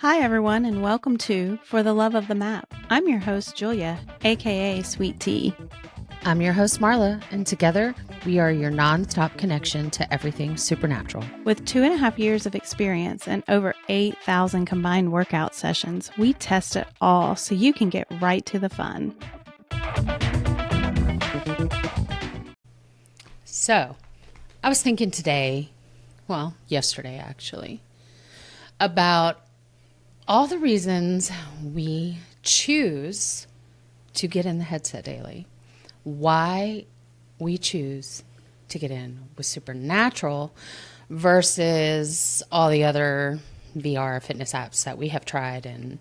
Hi, everyone, and welcome to For the Love of the Map. I'm your host, Julia, aka Sweet Tea. I'm your host, Marla, and together we are your nonstop connection to everything supernatural. With 2.5 years of experience and over 8,000 combined workout sessions, we test it all so you can get right to the fun. So, I was thinking yesterday actually, about all the reasons we choose to get in the headset daily. Why we choose to get in with Supernatural versus all the other VR fitness apps that we have tried and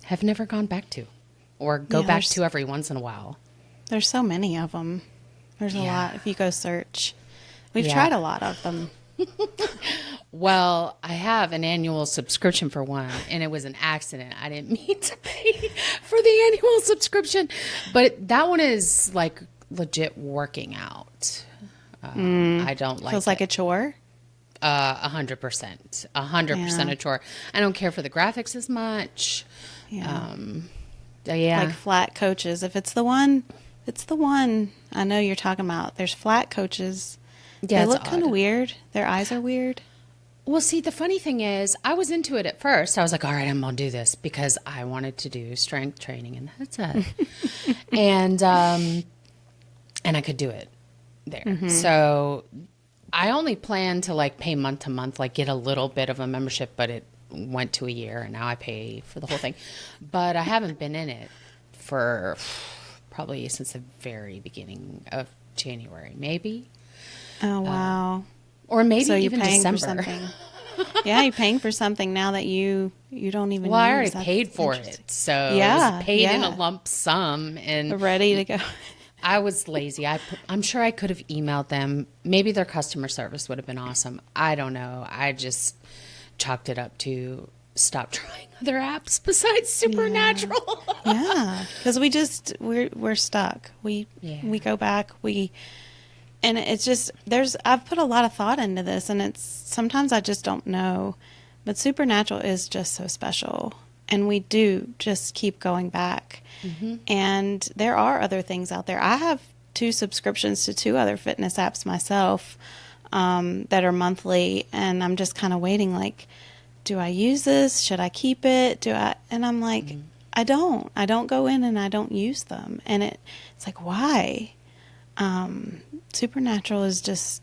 have never gone back to or go back to every once in a while. There's so many of them. There's a lot if you go search. We've tried a lot of them. Well, I have an annual subscription for one, and it was an accident. I didn't mean to pay for the annual subscription, but that one is like legit working out. I don't like Feels like a chore. 100%, 100% a chore. I don't care for the graphics as much. Like flat coaches. If it's the one, it's the one I know you're talking about. There's flat coaches. Yeah, they look kind of weird. Their eyes are weird. Well, see, the funny thing is, I was into it at first. I was like, all right, I'm going to do this because I wanted to do strength training in the headset. and I could do it there. Mm-hmm. So I only planned to like pay month to month, like get a little bit of a membership, but it went to a year and now I pay for the whole thing. But I haven't been in it for probably since the very beginning of January, maybe. Oh, wow. Or maybe so even you're paying December. For something. Yeah, you're paying for something now that you don't even. Well, I already paid for it, so it was paid in a lump sum and ready to go. I was lazy. I'm sure I could have emailed them. Maybe their customer service would have been awesome. I don't know. I just chalked it up to stop trying other apps besides Supernatural. Yeah, because we're stuck. We go back. And it's just, I've put a lot of thought into this, and it's, sometimes I just don't know, but Supernatural is just so special, and we do just keep going back. Mm-hmm. And there are other things out there. I have 2 subscriptions to 2 other fitness apps myself that are monthly, and I'm just kind of waiting, like, do I use this? Should I keep it? And I'm like, I don't go in and I don't use them. And it's like, why? Supernatural is just,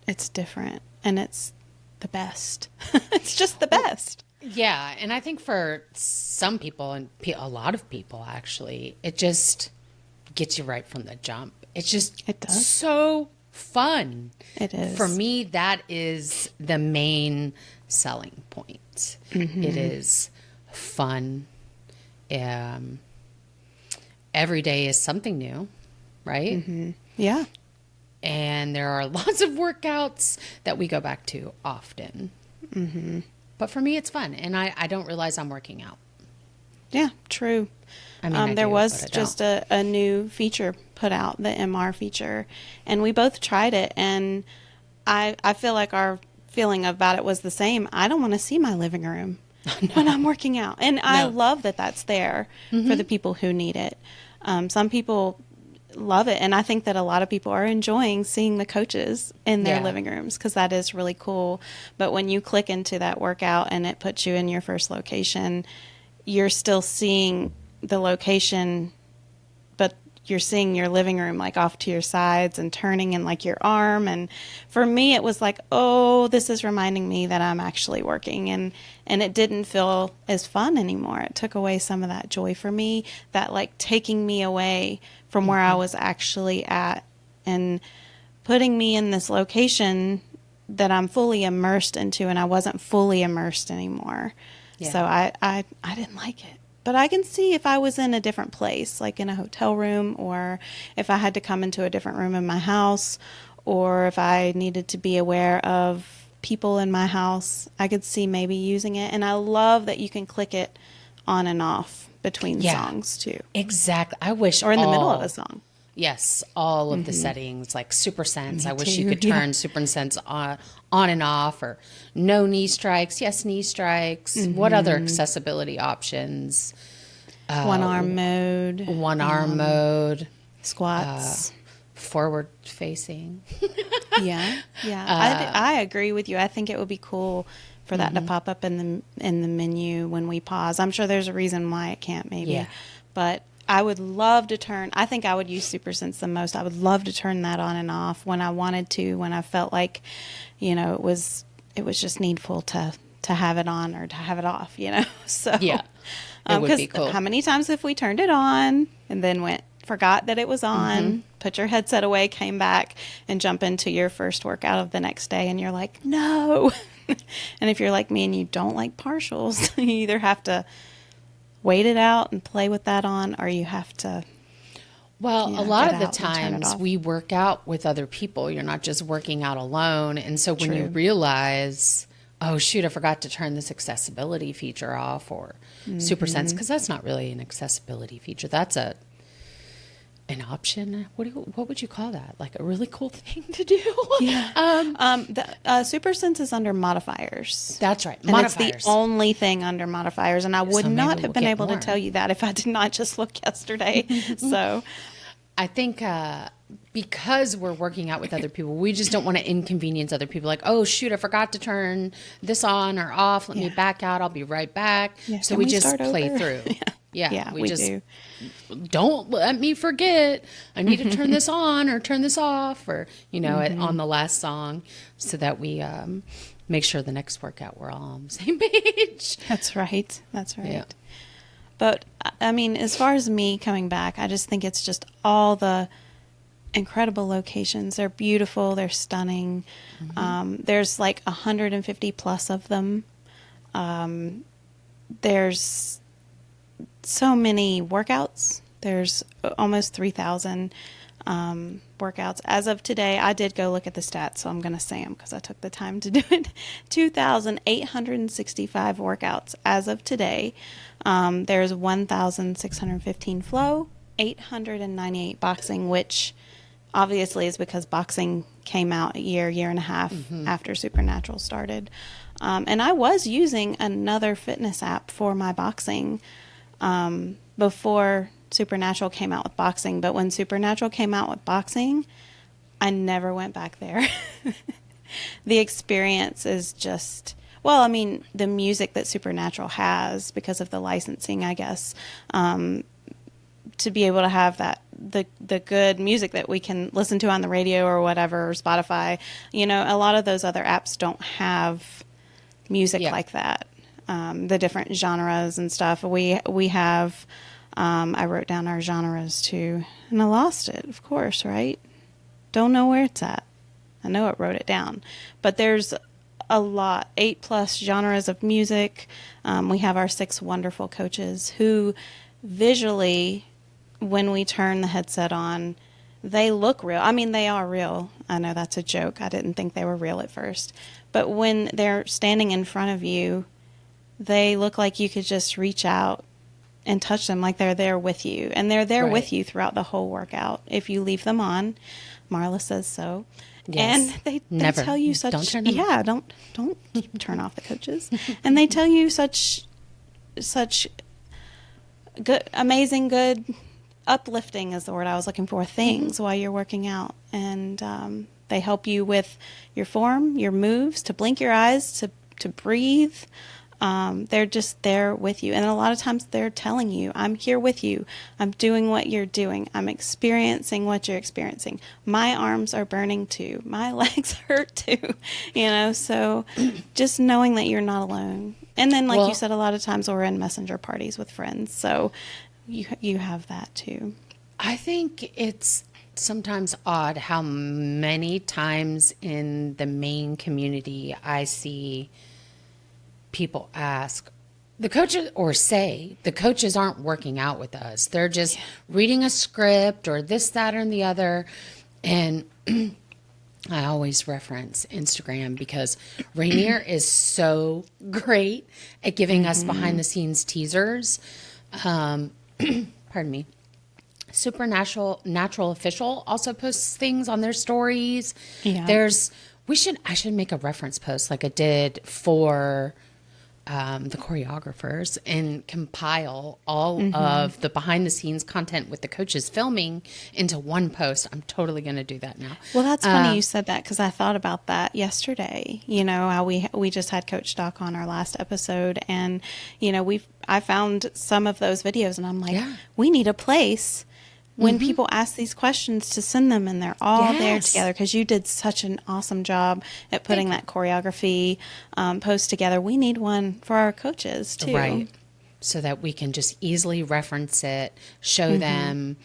it's different and it's the best. It's just the best. Yeah. And I think for some people and a lot of people actually, it just gets you right from the jump. It does. So fun. It is. For me, that is the main selling point. Mm-hmm. It is fun. Every day is something new. Right? Mm-hmm. Yeah. And there are lots of workouts that we go back to often. Mm-hmm. But for me, it's fun. And I don't realize I'm working out. Yeah, true. I mean, there was just a new feature put out, the MR feature. And we both tried it. And I feel like our feeling about it was the same. I don't want to see my living room when I'm working out. And I love that that's there for the people who need it. Some people love it, and I think that a lot of people are enjoying seeing the coaches in their living rooms because that is really cool. But when you click into that workout and it puts you in your first location, you're still seeing the location, but you're seeing your living room like off to your sides and turning in like your arm. And for me, it was like, oh, this is reminding me that I'm actually working, and it didn't feel as fun anymore. It took away some of that joy for me, that like taking me away from where I was actually at and putting me in this location that I'm fully immersed into, and I wasn't fully immersed anymore. Yeah. So I didn't like it. But I can see if I was in a different place, like in a hotel room, or if I had to come into a different room in my house, or if I needed to be aware of people in my house, I could see maybe using it. And I love that you can click it on and off between songs too. Exactly. I wish or in the middle of a song. Yes, all of the settings, like Super Sense. Me I wish you too. could Yeah. turn Super Sense on and off, or no knee strikes, yes knee strikes. What other accessibility options? One arm mode, One arm mode, squats. forward facing. Yeah, yeah. I agree with you. I think it would be cool for that to pop up in the menu when we pause. I'm sure there's a reason why it can't, maybe. Yeah. But I would love to turn. I think I would use Super Sense the most. I would love to turn that on and off when I wanted to, when I felt like, it was just needful to have it on or to have it off. So Yeah, it would be 'cause cool. how many times have we turned it on and then forgot that it was on, put your headset away, came back, and jump into your first workout of the next day, and you're like, no. And if you're like me and you don't like partials, you either have to wait it out and play with that on, or you have to. Well, Yeah, a lot get of the out and turn it times off. we work out with other people. You're not just working out alone. And so when you True. realize, oh, shoot, I forgot to turn this accessibility feature off, or Super Sense, because that's not really an accessibility feature. That's an option. What would you call that? Like a really cool thing to do? Yeah. The Super Sense is under modifiers. That's right. And Modifiers. it's the only thing under modifiers. And I would So maybe not we'll have been get able more. to tell you that if I did not just look yesterday. So, I think because we're working out with other people, we just don't want to inconvenience other people. Like, oh, shoot, I forgot to turn this on or off. Let me Yeah. back out. I'll be right back. Yeah, So can we we just start play over? through. yeah, we just do. don't let me forget. I need to turn this on or turn this off, or, on the last song, so that we make sure the next workout we're all on the same page. That's right. That's right. Yeah. But I mean, as far as me coming back, I just think it's just all the incredible locations. They're beautiful. They're stunning. There's like 150 plus of them. There's so many workouts. There's almost 3,000 workouts. As of today, I did go look at the stats, so I'm going to say them because I took the time to do it. 2,865 workouts as of today. There's 1,615 flow, 898 boxing, which obviously is because boxing came out a year and a half after Supernatural started. And I was using another fitness app for my boxing before Supernatural came out with boxing. But when Supernatural came out with boxing, I never went back there. The experience is just, well, I mean, the music that Supernatural has, because of the licensing, I guess, to be able to have that, the good music that we can listen to on the radio or whatever, or Spotify, a lot of those other apps don't have music Yeah. like that. The different genres and stuff. We have, I wrote down our genres too, and I lost it, of course, right? Don't know where it's at. I know it wrote it down, but there's a lot, 8+ genres of music. We have our 6 wonderful coaches who visually, when we turn the headset on, they look real. I mean, they are real. I know that's a joke. I didn't think they were real at first. But when they're standing in front of you, they look like you could just reach out and touch them, like they're there with you. And they're there Right. with you throughout the whole workout. If you leave them on, Marla says so. Yes. And they Never. tell you such, Don't turn them off. yeah, don't turn off the coaches. And they tell you such good, amazing, good, uplifting is the word I was looking for, things while you're working out. And they help you with your form, your moves, to blink your eyes, to breathe. They're just there with you. And a lot of times they're telling you, I'm here with you. I'm doing what you're doing. I'm experiencing what you're experiencing. My arms are burning too. My legs hurt too. So just knowing that you're not alone. And then, like Well- you said, a lot of times we're in messenger parties with friends. So you have that too. I think it's sometimes odd how many times in the main community I see people ask the coaches, or say the coaches aren't working out with us. They're just reading a script or this, that, or the other. And I always reference Instagram because Rainier is so great at giving us behind the scenes teasers. Pardon me. Supernatural Natural Official also posts things on their stories. Yeah. I should make a reference post like I did for the choreographers and compile all of the behind the scenes content with the coaches filming into one post. I'm totally going to do that now. Well, that's funny you said that because I thought about that yesterday. You know, how we just had Coach Doc on our last episode, and you know, I found some of those videos, and I'm like, Yeah. we need a place when people ask these questions to send them, and they're all there Yes. together, because you did such an awesome job at putting that choreography post together. We need one for our coaches too. Right. So that we can just easily reference it, show them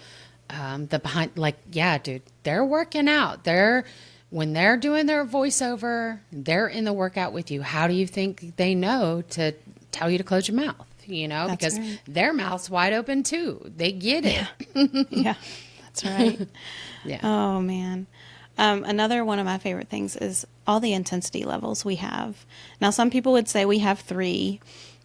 the behind, like, yeah, dude, they're working out. When they're doing their voiceover, they're in the workout with you. How do you think they know to tell you to close your mouth? You know, That's because right. their mouth's wide open too. They get it. Yeah, that's right. Yeah. Oh man. Another one of my favorite things is all the intensity levels we have. Now, some people would say we have 3,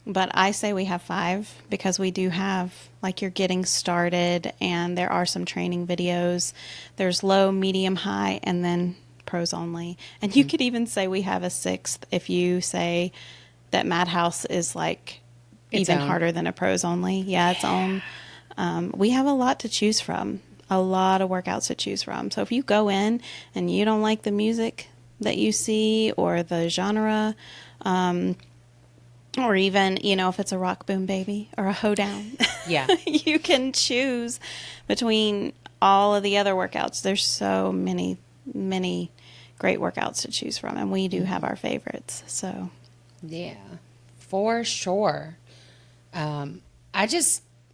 but I say we have 5 because we do have, like, you're getting started, and there are some training videos. There's low, medium, high, and then pros only. And you could even say we have a 6th if you say that Madhouse is like Its even own. harder than a pros only. Yeah, its own. We have a lot to choose from, a lot of workouts to choose from. So if you go in and you don't like the music that you see or the genre, or even, you know, if it's a rock boom baby or a hoedown, Yeah. you can choose between all of the other workouts. There's so many, many great workouts to choose from, and we do have our favorites. So Yeah, for sure.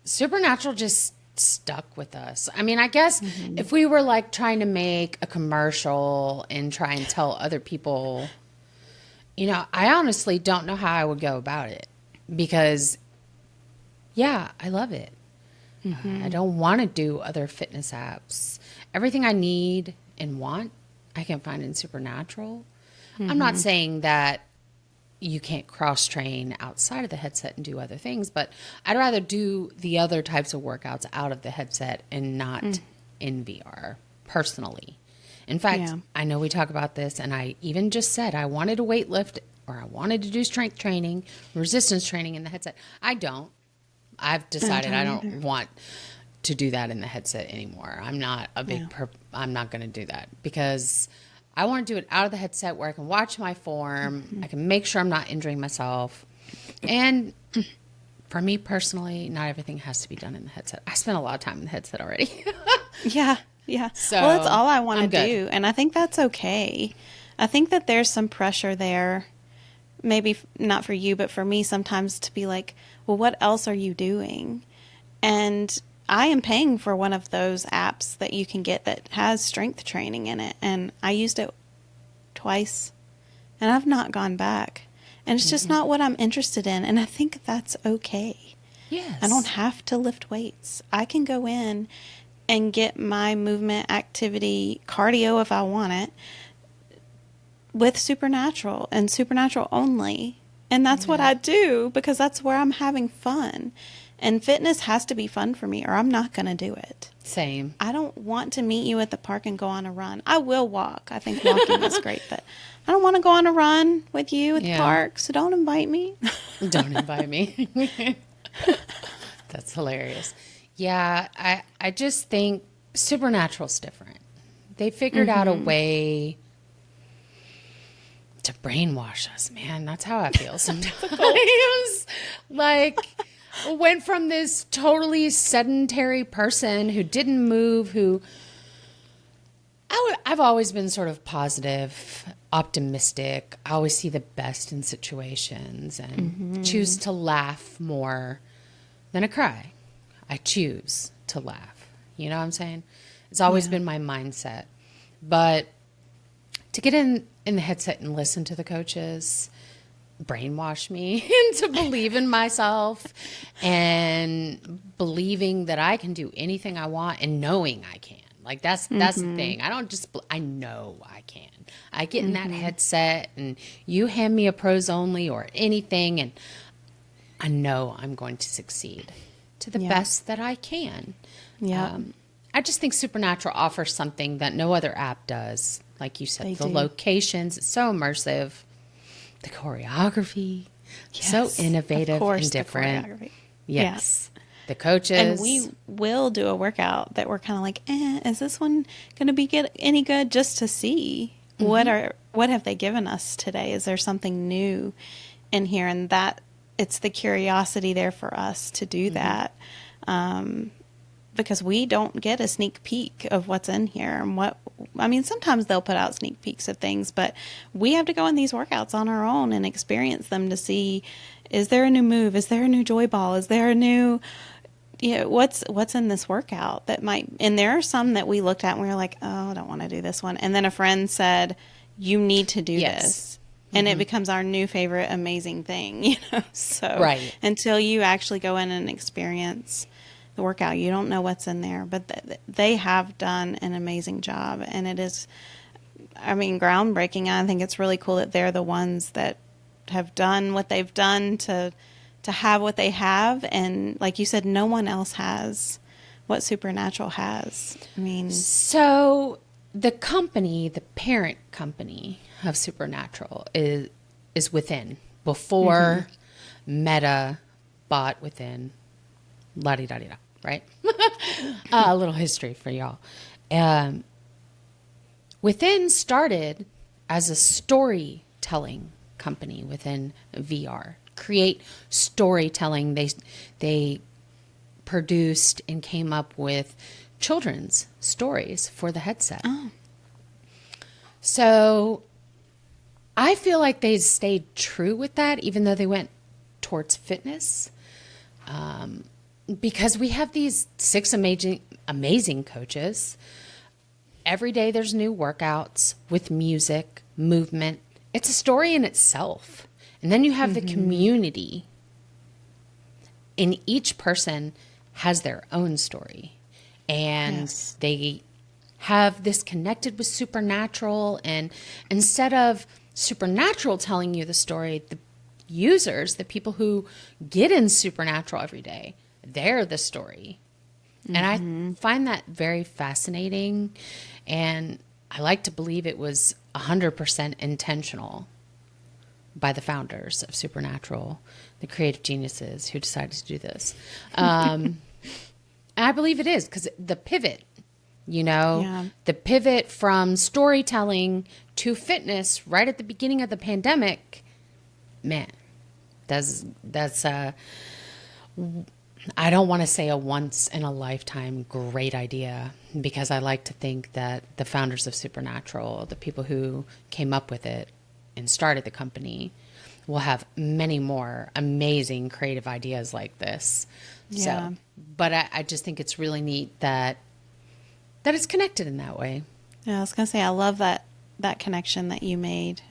Supernatural just stuck with us. I mean, I guess if we were like trying to make a commercial and try and tell other people, you know, I honestly don't know how I would go about it because, yeah, I love it. I don't want to do other fitness apps. Everything I need and want, I can find in Supernatural. I'm not saying that you can't cross train outside of the headset and do other things, but I'd rather do the other types of workouts out of the headset and not in VR personally. In fact, Yeah. I know we talk about this, and I even just said I wanted to weight lift or I wanted to do strength training, resistance training in the headset. I don't. I've decided I don't don't want to do that in the headset anymore. I'm not a big Yeah. I'm not going to do that because I want to do it out of the headset where I can watch my form. I can make sure I'm not injuring myself. And for me personally, not everything has to be done in the headset. I spent a lot of time in the headset already. yeah, yeah. So, well, that's all I want I'm to good. do, and I think that's okay. I think that there's some pressure there, maybe not for you, but for me sometimes, to be like, well, what else are you doing? And I am paying for one of those apps that you can get that has strength training in it, and I used it twice, and I've not gone back. And it's just not what I'm interested in, and I think that's okay. Yes. I don't have to lift weights. I can go in and get my movement, activity, cardio if I want it, with Supernatural and Supernatural only. And that's what I do because that's where I'm having fun. And fitness has to be fun for me or I'm not going to do it. Same. I don't want to meet you at the park and go on a run. I will walk. I think walking is great, but I don't want to go on a run with you at the Yeah. park, so don't invite me. Don't invite me. That's hilarious. Yeah, I just think Supernatural's different. They figured out a way to brainwash us, man. That's how I feel sometimes. Like, went from this totally sedentary person who didn't move, who I've always been sort of positive, optimistic. I always see the best in situations and choose to laugh more than I cry. I choose to laugh. You know what I'm saying? It's always been my mindset. But to get in the headset and listen to the coaches brainwash me into believe in myself and believing that I can do anything I want and knowing I can. Like that's the thing. I don't just I know I can. I get in that headset and you hand me a pros only or anything and I know I'm going to succeed to the best that I can. Yeah. I just think Supernatural offers something that no other app does. Like you said, They the do. locations, it's so immersive. The choreography, so Yes. innovative Of course, and the different. choreography. Yeah. Yes. The coaches. And we will do a workout that we're kind of like, is this one going to be any good, just to see what have they given us today? Is there something new in here? And that it's the curiosity there for us to do that. Because we don't get a sneak peek of what's in here. And sometimes they'll put out sneak peeks of things, but we have to go in these workouts on our own and experience them to see, is there a new move? Is there a new joy ball? Is there a new, what's in this workout that might, and there are some that we looked at and we were like, oh, I don't want to do this one. And then a friend said, you need to do Yes. this. And it becomes our new favorite amazing thing, So Right. until you actually go in and experience the workout, you don't know what's in there, but they have done an amazing job, and it is, groundbreaking. I think it's really cool that they're the ones that have done what they've done to have what they have, and like you said, no one else has what Supernatural has. So the company, the parent company of Supernatural is Within. Before Meta bought Within, la-di-da-di-da, right? A little history for y'all. Within started as a storytelling company within VR. Create storytelling. They produced and came up with children's stories for the headset. Oh. So I feel like they stayed true with that, even though they went towards fitness. Because we have these 6 amazing coaches. Every day there's new workouts with music, movement. It's a story in itself. And then you have the community. And each person has their own story. And Yes. they have this connected with Supernatural. And instead of Supernatural telling you the story, the users, the people who get in Supernatural every day, they're the story. And I find that very fascinating. And I like to believe it was 100% intentional by the founders of Supernatural, the creative geniuses who decided to do this. And I believe it is, because the pivot, the pivot from storytelling to fitness right at the beginning of the pandemic, man, that's I don't want to say a once in a lifetime great idea, because I like to think that the founders of Supernatural, the people who came up with it and started the company, will have many more amazing creative ideas like this. Yeah. So, but I just think it's really neat that it's connected in that way. Yeah, I was going to say, I love that connection that you made.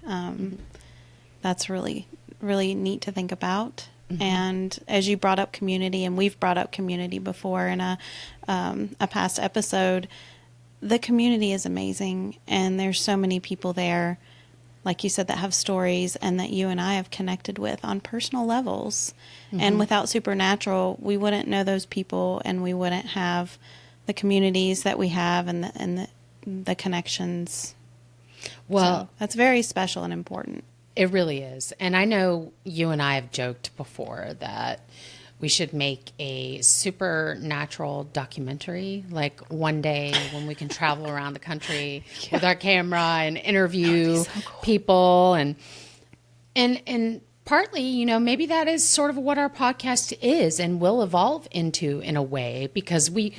That's really, really neat to think about. And as you brought up community, and we've brought up community before in a past episode, the community is amazing. And there's so many people there, like you said, that have stories and that you and I have connected with on personal levels. And without Supernatural, we wouldn't know those people, and we wouldn't have the communities that we have, and the connections. Well, So that's very special and important. it really is. And I know you and I have joked before that we should make a Supernatural documentary, like one day when we can travel around the country with our camera and interview so cool. people. And partly, maybe that is sort of what our podcast is and will evolve into in a way, because we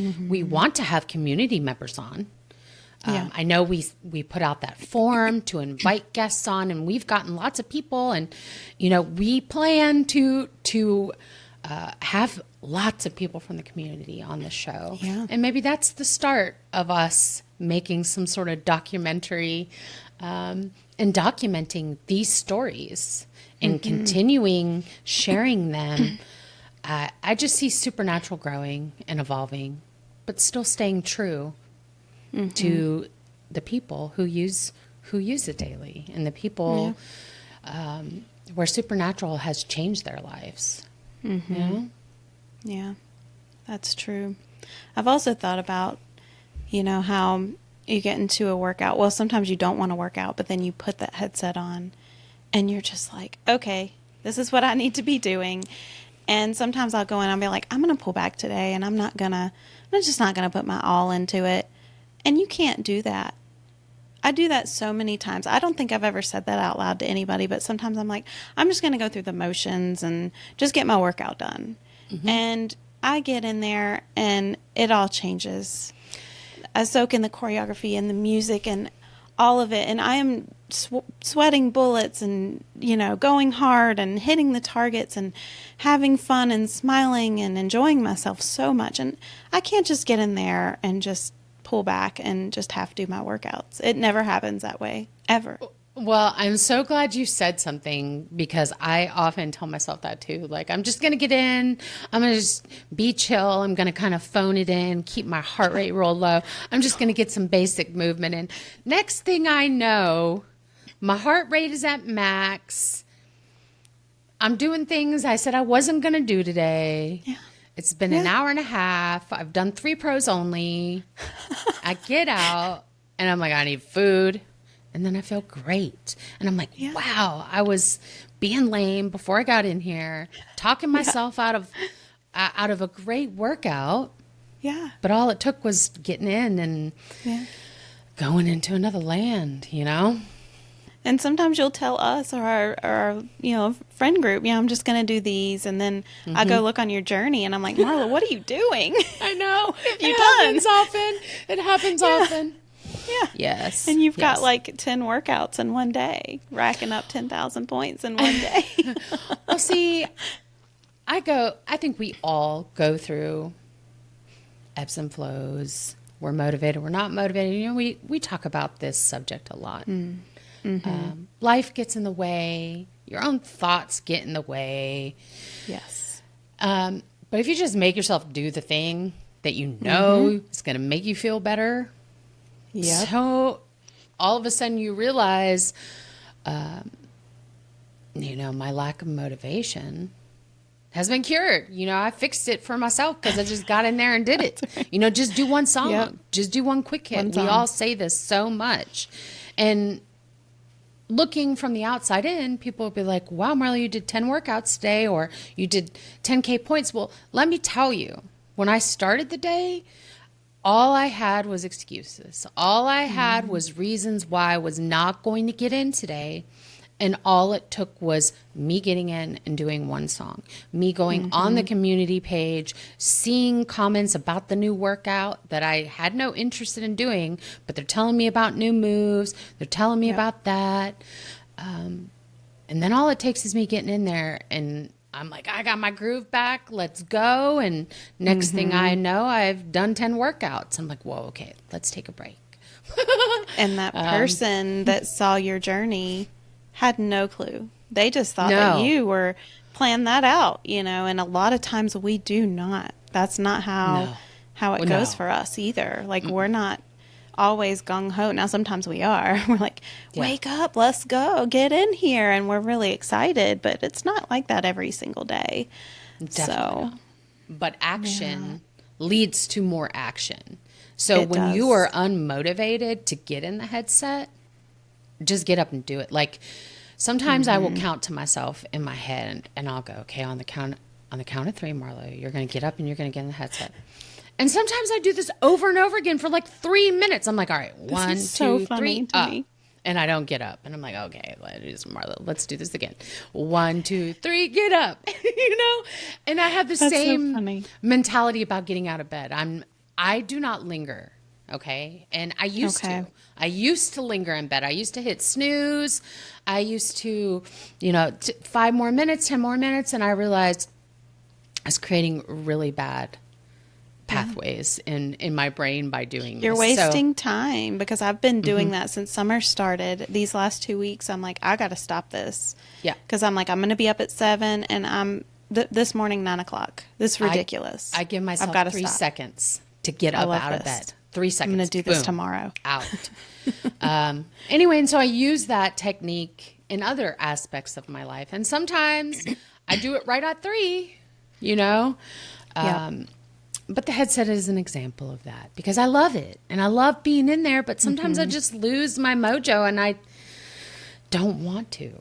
want to have community members on. Yeah. I know we put out that form to invite guests on, and we've gotten lots of people, and we plan to have lots of people from the community on the show. Yeah. And maybe that's the start of us making some sort of documentary and documenting these stories and continuing sharing them. I just see Supernatural growing and evolving, but still staying true to the people who use it daily, and the people where Supernatural has changed their lives. Yeah, that's true. I've also thought about, how you get into a workout. Well, sometimes you don't want to work out, but then you put that headset on and you're just like, okay, this is what I need to be doing. And sometimes I'll go in and I'll be like, I'm going to pull back today and I'm just not going to put my all into it. And you can't do that. I do that so many times. I don't think I've ever said that out loud to anybody, but sometimes I'm like, I'm just going to go through the motions and just get my workout done. Mm-hmm. And I get in there and it all changes. I soak in the choreography and the music and all of it. And I am sweating bullets and, going hard and hitting the targets and having fun and smiling and enjoying myself so much. And I can't just get in there and just pull back and just have to do my workouts. It never happens that way, ever. Well, I'm so glad you said something because I often tell myself that too. Like, I'm just going to get in. I'm going to just be chill. I'm going to kind of phone it in, keep my heart rate real low. I'm just going to get some basic movement in. Next thing I know, my heart rate is at max. I'm doing things I said I wasn't going to do today. Yeah. It's been an hour and a half. I've done 3 pros only. I get out and I'm like, I need food. And then I feel great. And I'm like, wow, I was being lame before I got in here, talking myself out of a great workout. Yeah. But all it took was getting in and going into another land, And sometimes you'll tell us or our friend group, I'm just going to do these. And then I go look on your journey and I'm like, Marla, what are you doing? I know. It happens often. Yeah. Yes. And you've got like 10 workouts in one day, racking up 10,000 points in one day. Well, see, I think we all go through ebbs and flows. We're motivated. We're not motivated. We talk about this subject a lot. Mm-hmm. Life gets in the way. Your own thoughts get in the way. Yes. But if you just make yourself do the thing that you know is going to make you feel better, so all of a sudden you realize, my lack of motivation has been cured. I fixed it for myself because I just got in there and did it. Right. Just do one song. Yep. Just do one quick hit. We all say this so much. And looking from the outside in, people will be like, wow, Marla, you did 10 workouts today or you did 10K points. Well, let me tell you, when I started the day, all I had was excuses. All I had was reasons why I was not going to get in today. And all it took was me getting in and doing one song, me going on the community page, seeing comments about the new workout that I had no interest in doing, but they're telling me about new moves. They're telling me about that. And then all it takes is me getting in there and I'm like, I got my groove back. Let's go. And next thing I know, I've done 10 workouts. I'm like, whoa, okay, let's take a break. And that person that saw your journey had no clue. They just thought that you were planned that out, and a lot of times we do not. That's not how it goes for us either. Like we're not always gung-ho. Now sometimes we are. We're like, wake up, let's go, get in here, and we're really excited, but it's not like that every single day. Definitely. But action leads to more action. So when you are unmotivated to get in the headset, just get up and do it. Like sometimes I will count to myself in my head and I'll go, okay, on the count of 3, Marlo, you're going to get up and you're going to get in the headset. And sometimes I do this over and over again for like 3 minutes. I'm like, all right, 1, 2, 3, up. And I don't get up. And I'm like, okay, Marlo, let's do this again. 1, 2, 3, get up. And I have the same mentality about getting out of bed. I do not linger. Okay. And I used to linger in bed. I used to hit snooze. I used to, 5 more minutes, 10 more minutes. And I realized I was creating really bad pathways in my brain by doing this. You're wasting time because I've been doing that since summer started. These last 2 weeks, I'm like, I got to stop this. Yeah. Because I'm like, I'm going to be up at 7 and I'm this morning, 9 o'clock. This is ridiculous. I give myself 3 seconds to get up out of bed. 3 seconds. I'm going to do this tomorrow. Out. Anyway, and so I use that technique in other aspects of my life. And sometimes I do it right at 3, But the headset is an example of that because I love it and I love being in there, but sometimes I just lose my mojo and I don't want to.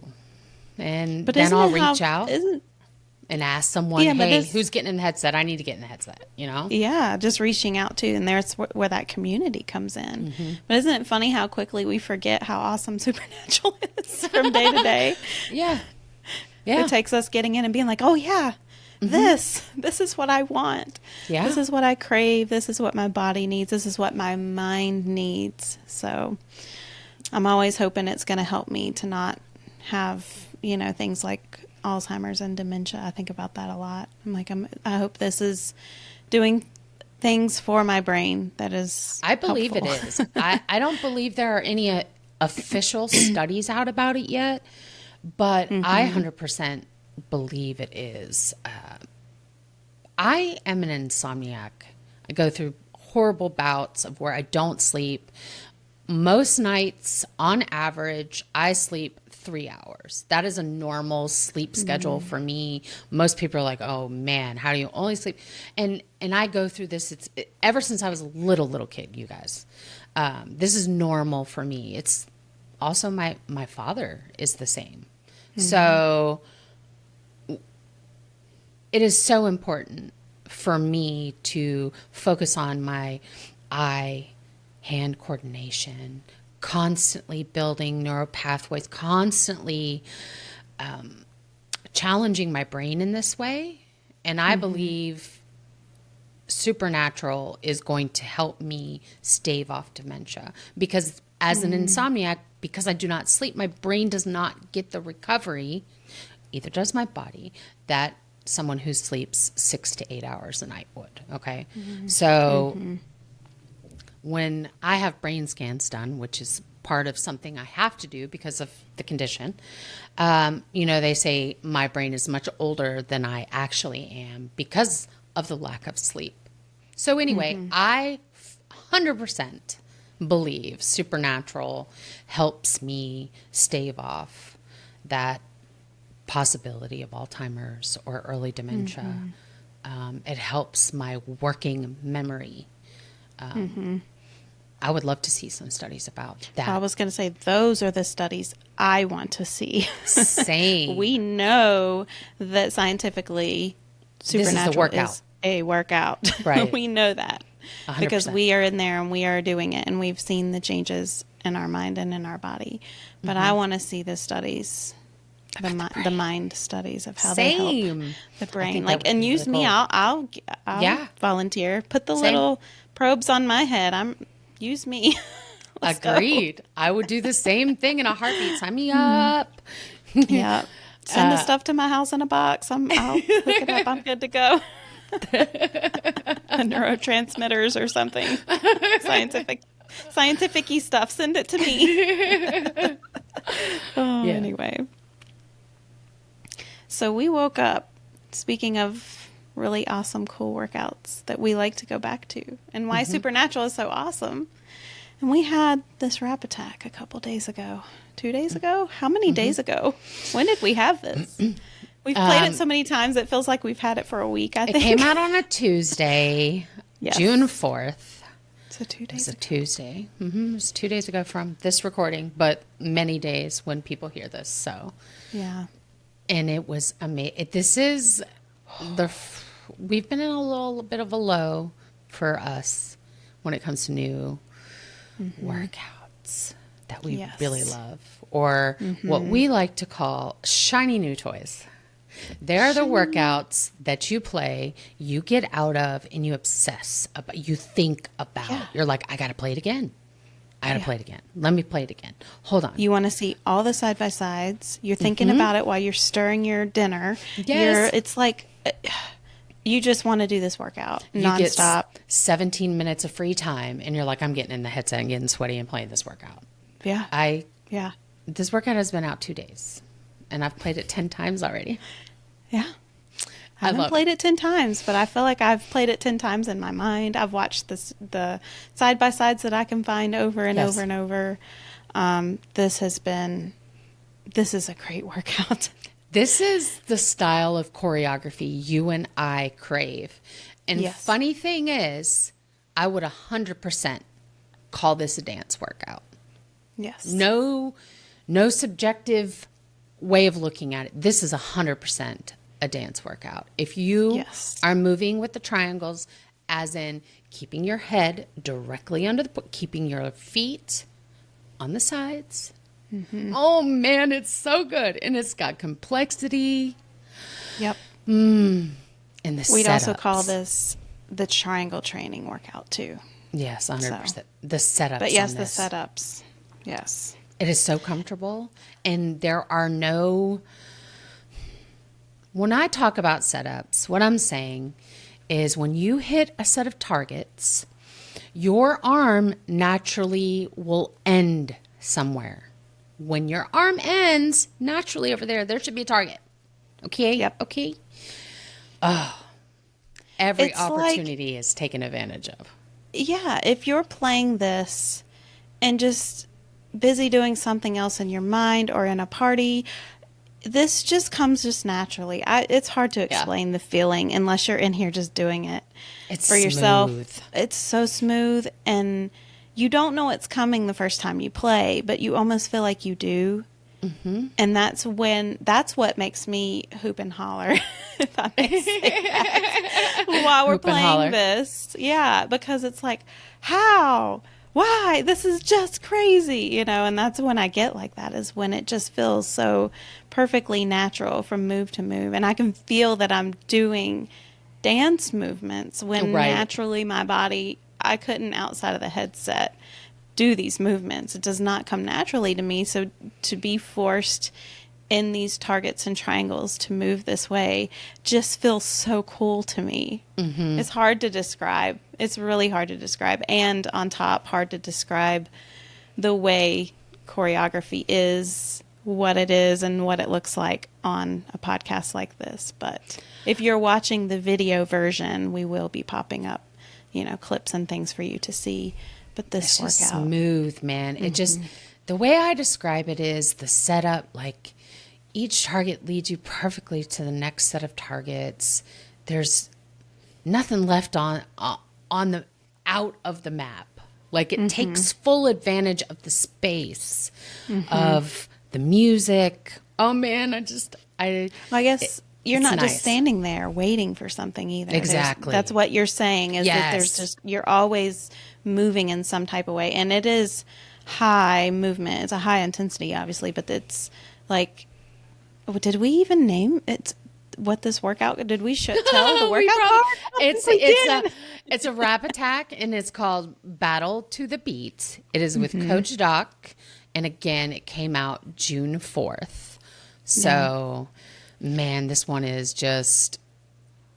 And But then isn't I'll it reach how, out isn't and ask someone, yeah, but hey, this, who's getting in the headset? I need to get in the headset, you know? yeah, just reaching out to, and there's where that community comes in. But isn't it funny how quickly we forget how awesome Supernatural is from day to day? Yeah. Yeah. It takes us getting in and being like, oh yeah, this is what I want. Yeah. This is what I crave. This is what my body needs. This is what my mind needs. So I'm always hoping it's going to help me to not have, things like Alzheimer's and dementia. I think about that a lot. I'm like, I hope this is doing things for my brain that is I believe helpful. it is. I don't believe there are any official studies out about it yet, but I 100% believe it is. I am an insomniac. I go through horrible bouts of where I don't sleep. Most nights, on average, I sleep 3 hours. That is a normal sleep schedule for me. Most people are like, "Oh man, how do you only sleep?" And I go through this. Ever since I was a little kid, you guys. This is normal for me. It's also my father is the same. So it is so important for me to focus on my eye-hand coordination, constantly building neural pathways, constantly challenging my brain in this way. And I believe Supernatural is going to help me stave off dementia because as an insomniac, because I do not sleep, my brain does not get the recovery, either does my body, that someone who sleeps 6 to 8 hours a night would. Okay. So when I have brain scans done, which is part of something I have to do because of the condition, they say my brain is much older than I actually am because of the lack of sleep. So anyway, I 100% believe Supernatural helps me stave off that possibility of Alzheimer's or early dementia. It helps my working memory. I would love to see some studies about that. I was going to say, those are the studies I want to see. Same. We know that scientifically Supernatural is a workout. Right. We know that 100%. because we are in there and we are doing it and we've seen the changes in our mind and in our body. But I want to see the studies, the mind studies of how they help the brain. Like, and use me. Cool. I'll volunteer. Put the little probes on my head. Use me. Agreed. Go. I would do the same thing in a heartbeat. Sign me up. Yeah. Send the stuff to my house in a box. I'll hook it up. I'm good to go. Neurotransmitters or something. Scientific-y stuff. Send it to me. Anyway. So we woke up, speaking of really awesome, cool workouts that we like to go back to and why Supernatural is so awesome. And we had this rap attack a couple days ago. 2 days ago? How many days ago? When did we have this? We've played it so many times, it feels like we've had it for a week, I think. It came out on a Tuesday, June 4th. So 2 days ago. Tuesday. It was 2 days ago from this recording, but many days when people hear this. So, yeah. And it was amazing. This is we've been in a little bit of a low for us when it comes to new workouts that we really love, or what we like to call shiny new toys. They're the workouts that you play, you get out of, and you obsess about, you think about. Yeah. You're like, I got to play it again. I got to play it again. Let me play it again. Hold on. You want to see all the side-by-sides. You're thinking about it while you're stirring your dinner. Yes. It's like you just want to do this workout nonstop. You get 17 minutes of free time, and you're like, I'm getting in the headset and getting sweaty and playing this workout. Yeah. This workout has been out 2 days, and I've played it 10 times already. Yeah. I haven't played it 10 times, but I feel like I've played it 10 times in my mind. I've watched the side-by-sides that I can find over and over and over. This is a great workout. This is the style of choreography you and I crave. And Yes. funny thing is, I would 100% call this a dance workout. Yes. No subjective way of looking at it. This is 100% a dance workout. If you Yes. are moving with the triangles, as in keeping your head directly under keeping your feet on the sides. Oh man, it's so good. And it's got complexity. Yep. And the We'd also call setups. this the triangle training workout too. Yes, 100%. The setups But yes, on the this. setups. Yes. It is so comfortable. And there are no... When I talk about setups, what I'm saying is when you hit a set of targets, your arm naturally will end somewhere. When your arm ends, naturally over there should be a target. Okay? Yep. Okay? Every It's like- opportunity is taken advantage of. Yeah, if you're playing this and just busy doing something else in your mind or in a party, this just comes just naturally. It's hard to explain the feeling unless you're in here just doing it It's for yourself. smooth. It's so smooth, and you don't know it's coming the first time you play, but you almost feel like you do. Mm-hmm. And that's what makes me hoop and holler, if I may say that, while we're Hoop and holler. playing this. Yeah, because it's like, how? Why? This is just crazy, and that's when I get like that, is when it just feels so perfectly natural from move to move. And I can feel that I'm doing dance movements when Right. naturally my body, I couldn't outside of the headset do these movements. It does not come naturally to me. So to be forced in these targets and triangles to move this way just feels so cool to me. Mm-hmm. It's hard to describe. It's really hard to describe. And on top, hard to describe the way choreography is, what it is, and what it looks like on a podcast like this. But if you're watching the video version, we will be popping up, clips and things for you to see. But this It's just workout, smooth, man. It just, the way I describe it is the setup, like each target leads you perfectly to the next set of targets. There's nothing left on the out of the map. Like it takes full advantage of the space, of the music. Oh man, I guess you're it's not nice. just standing there waiting for something either. Exactly. That's what you're saying, is that there's Yes. just, you're always moving in some type of way. And it is high movement. It's a high intensity, obviously, but it's like, did we even name it? What this workout? Did we tell the workout part? It's a rap attack, and it's called Battle to the Beat. It is with Coach Doc, and again, it came out June 4th. So, man, this one is just,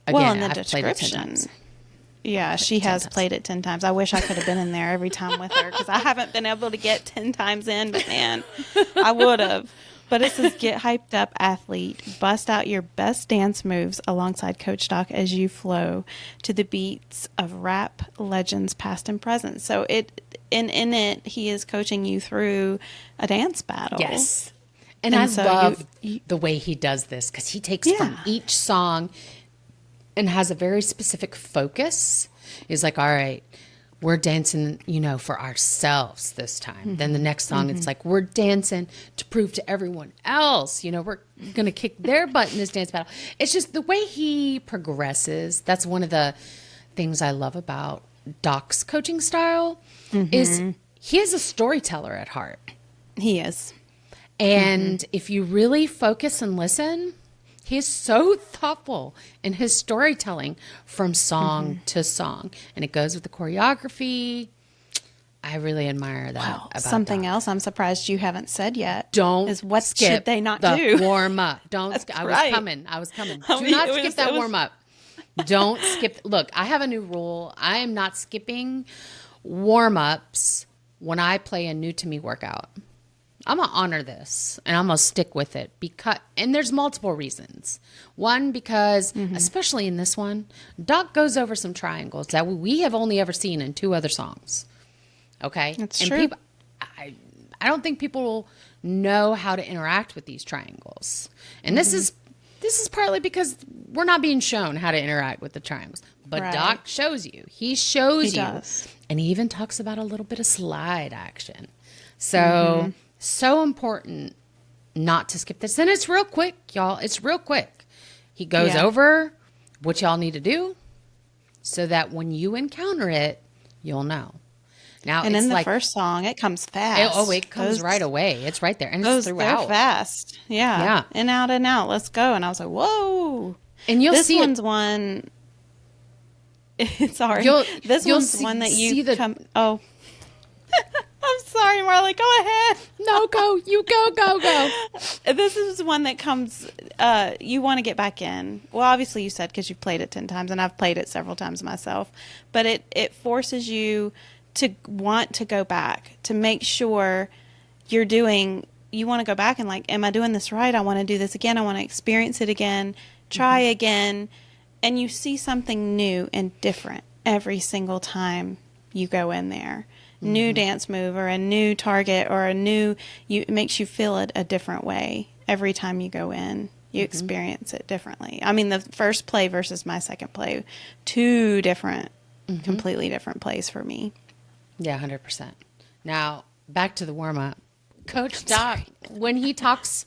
again, in the I've played it 10 description. times. Yeah, she has times. played it 10 times. I wish I could have been in there every time with her, because I haven't been able to get 10 times in, but man, I would have. But it says, get hyped up, athlete. Bust out your best dance moves alongside Coach Doc as you flow to the beats of rap legends past and present. So in it, he is coaching you through a dance battle. Yes. And And I so love you- the way he does this, because he takes from Yeah. each song and has a very specific focus. He's like, all right, we're dancing, for ourselves this time. Then the next song, it's like, we're dancing to prove to everyone else, we're going to kick their butt in this dance battle. It's just the way he progresses. That's one of the things I love about Doc's coaching style, is he is a storyteller at heart. He is. And if you really focus and listen, he's so thoughtful in his storytelling from song to song. And it goes with the choreography. I really admire that about Something Doc. else I'm surprised you haven't said yet. Don't is what skip should they not the do? warm up. Don't. I was right. coming. I was coming. I Do mean, not it skip was- that it was- warm up. Don't skip. Look, I have a new rule. I am not skipping warm ups when I play a new to me workout. I'm going to honor this, and I'm going to stick with it, and there's multiple reasons. One, because especially in this one, Doc goes over some triangles that we have only ever seen in 2 other songs. Okay? That's and true. People, I don't think people know how to interact with these triangles. And this is this is partly because we're not being shown how to interact with the triangles. But Right. Doc shows you. He shows He you. does. And he even talks about a little bit of slide action. So, so important not to skip this. And it's real quick, y'all. It's real quick. He goes Yeah. over what y'all need to do so that when you encounter it, you'll know. Now, And it's in the like, first song, it comes fast. it comes right away. It's right there. And it's They're throughout. fast. Yeah. Yeah. In, out. Let's go. And I was like, whoa. And you'll This see one's it. one. Sorry. This you'll one's see- one that see you the- come. Oh. I'm sorry, Marley. Go ahead. No, go. You go. This is one that comes. You want to get back in. Well, obviously you said because you've played it 10 times, and I've played it several times myself. But it forces you to want to go back, to make sure you're doing. You want to go back and like, am I doing this right? I want to do this again. I want to experience it again. Try again, and you see something new and different every single time you go in there. New dance move or a new target or it makes you feel it a different way every time you go in. You experience it differently. I mean, the first play versus my second play, two different, completely different plays for me. Yeah, 100%. Now, back to the warm-up. Coach Doc, when he talks,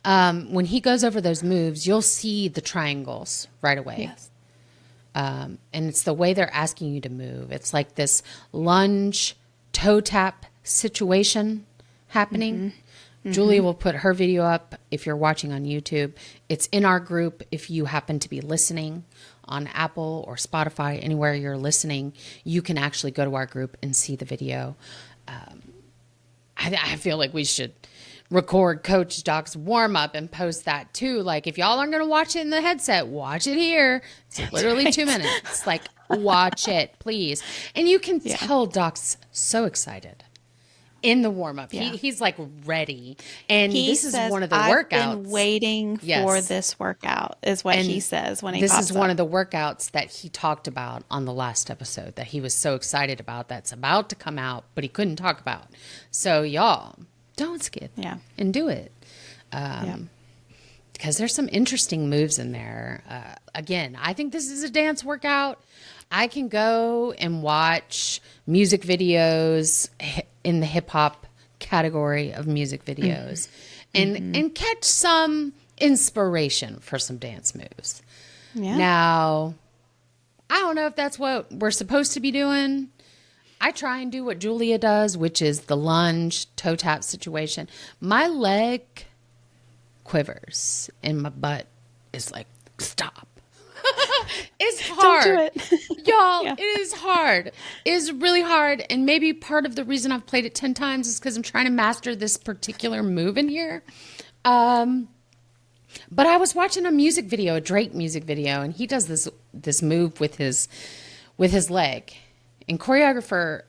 when he goes over those moves, you'll see the triangles right away. Yes. And it's the way they're asking you to move. It's like this lunge, toe tap situation happening. Julia will put her video up if you're watching on YouTube. It's in our group if you happen to be listening on Apple or Spotify, anywhere you're listening, you can actually go to our group and see the video. I feel like we should record Coach Doc's warm up and post that too. Like if y'all aren't going to watch it in the headset, watch it here. It's literally 2 minutes. Like watch it, please. And you can tell Doc's so excited in the warm up. Yeah. He's like ready. And this is says, one of the I've workouts. been waiting for this workout is what he says when he this pops is one up. of the workouts that he talked about on the last episode that he was so excited about, that's about to come out, but he couldn't talk about. So y'all, don't skip and do it. Because there's some interesting moves in there. Again, I think this is a dance workout. I can go and watch music videos in the hip hop category of music videos and catch some inspiration for some dance moves. Yeah. Now, I don't know if that's what we're supposed to be doing. I try and do what Julia does, which is the lunge, toe tap situation. My leg quivers and my butt is like, stop. It's hard. Don't do it. Y'all, Yeah. it is hard. It is really hard. And maybe part of the reason I've played it 10 times is because I'm trying to master this particular move in here. But I was watching a music video, a Drake music video, and he does this move with his leg. And choreographer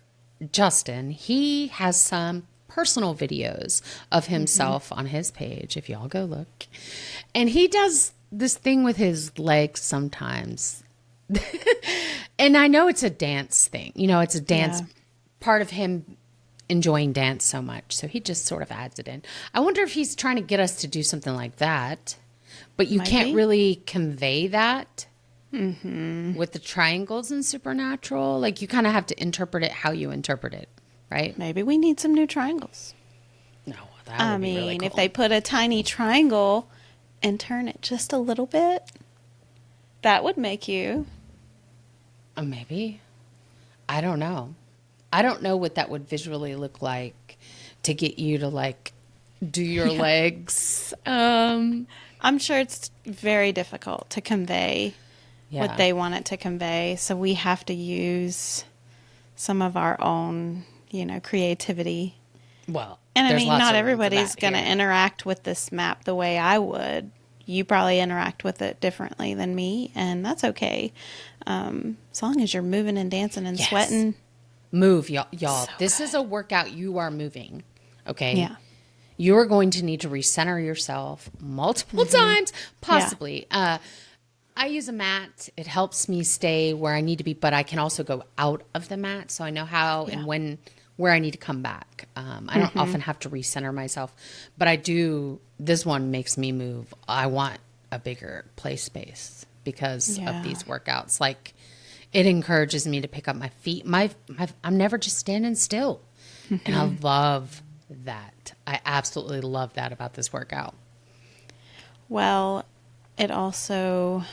Justin, he has some personal videos of himself on his page, if y'all go look. And he does this thing with his legs sometimes. And I know it's a dance thing. You know, it's a dance part of him enjoying dance so much. So he just sort of adds it in. I wonder if he's trying to get us to do something like that. But you can't really convey that with the triangles in Supernatural. Like you kind of have to interpret it how you interpret it, right? Maybe we need some new triangles. No, that would be really cool. If they put a tiny triangle and turn it just a little bit, that would make you. Maybe. I don't know. I don't know what that would visually look like to get you to like do your legs. I'm sure it's very difficult to convey what they want it to convey. So we have to use some of our own, creativity. Well, and I there's mean, lots not of room for everybody's that going to here. interact with this map the way I would. You probably interact with it differently than me, and that's okay. As long as you're moving and dancing and sweating. Move, y'all. So this is a workout. You are moving. Okay. Yeah. You're going to need to recenter yourself multiple times, possibly. I use a mat. It helps me stay where I need to be, but I can also go out of the mat, so I know how and where I need to come back. I don't often have to recenter myself, but I do. This one makes me move. I want a bigger play space because Yeah. of these workouts. Like, it encourages me to pick up my feet. I'm never just standing still. And I love that. I absolutely love that about this workout. Well, it also,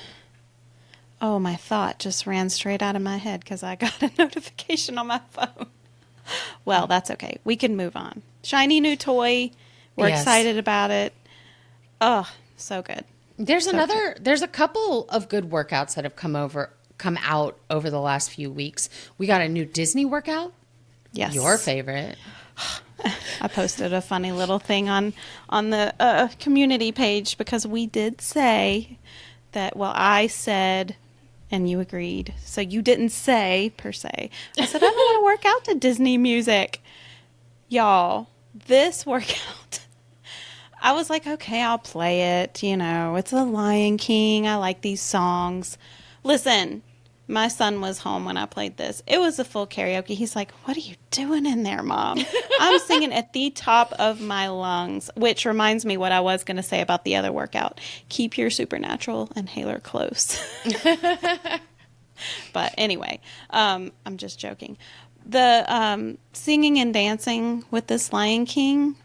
oh, my thought just ran straight out of my head because I got a notification on my phone. Well, that's okay. We can move on. Shiny new toy. We're Yes. excited about it. Oh, so good. There's So there's a couple of good workouts that have come out over the last few weeks. We got a new Disney workout. Yes. Your favorite. I posted a funny little thing on the community page because we did say that. Well, I said, and you agreed. So you didn't say per se. I said I don't want to work out to Disney music, y'all. This workout. I was like, okay, I'll play it. You know, it's the Lion King. I like these songs. Listen, my son was home when I played this. It was a full karaoke. He's like, what are you doing in there, Mom? I'm singing at the top of my lungs, which reminds me what I was going to say about the other workout. Keep your supernatural inhaler close. But anyway, I'm just joking. The singing and dancing with this Lion King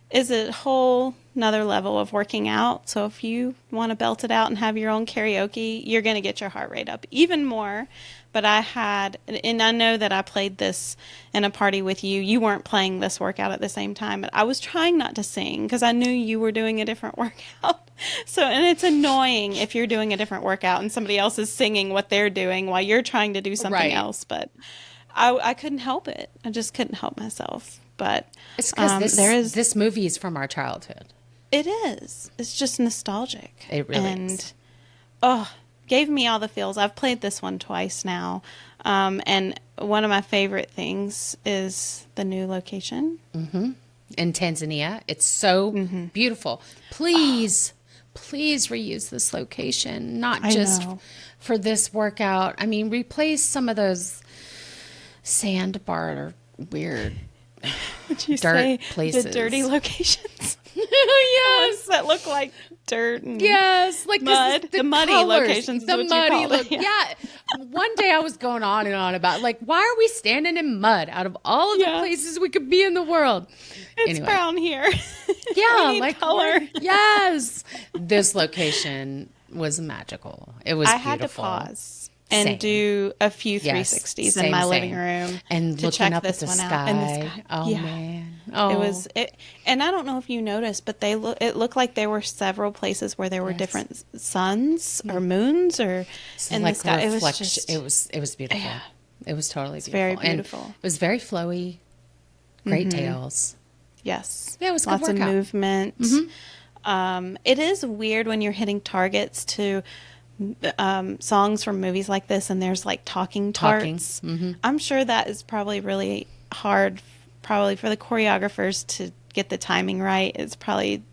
is a whole another level of working out. So if you want to belt it out and have your own karaoke, you're going to get your heart rate up even more. But and I know that I played this in a party with you. You weren't playing this workout at the same time, but I was trying not to sing because I knew you were doing a different workout. So, and it's annoying if you're doing a different workout and somebody else is singing what they're doing while you're trying to do something Right. else. But I couldn't help it. I just couldn't help myself. But It's because this movie is from our childhood. it is. It's just nostalgic. It really and, is. Oh, gave me all the feels. I've played this one twice now. And one of my favorite things is the new location. In Tanzania. It's so beautiful. Please reuse this location, not I just know. for this workout. I mean, replace some of those sandbar weird Would you dirt say places. the dirty locations? Yes. Ones that look like dirt and Yes, like 'cause mud. it's The muddy colors, locations is the what you muddy call it. look. Yeah. Yeah. One day I was going on and on about like, why are we standing in mud out of all of the Yeah. places we could be in the world? It's Anyway. brown here. Yeah, We need like color. yes, this location was magical. It was I had to beautiful. pause and Same. do a few Yes, 360s same, in my same. living room And to looking check up at this the one sky. out. And the sky. Oh Yeah. man, oh, It was it, and I don't know if you noticed, but it looked like there were several places where there were Yes. different suns or moons or in like the sky. It was reflection. just It was beautiful. Yeah. It was totally beautiful. very And beautiful. it was very flowy. Great tails. yes, Yeah, it was a good lots of workout. movement. It is weird when you're hitting targets to songs from movies like this, and there's like talking Talking. parts. I'm sure that is probably really hard, probably for the choreographers to get the timing right. It's probably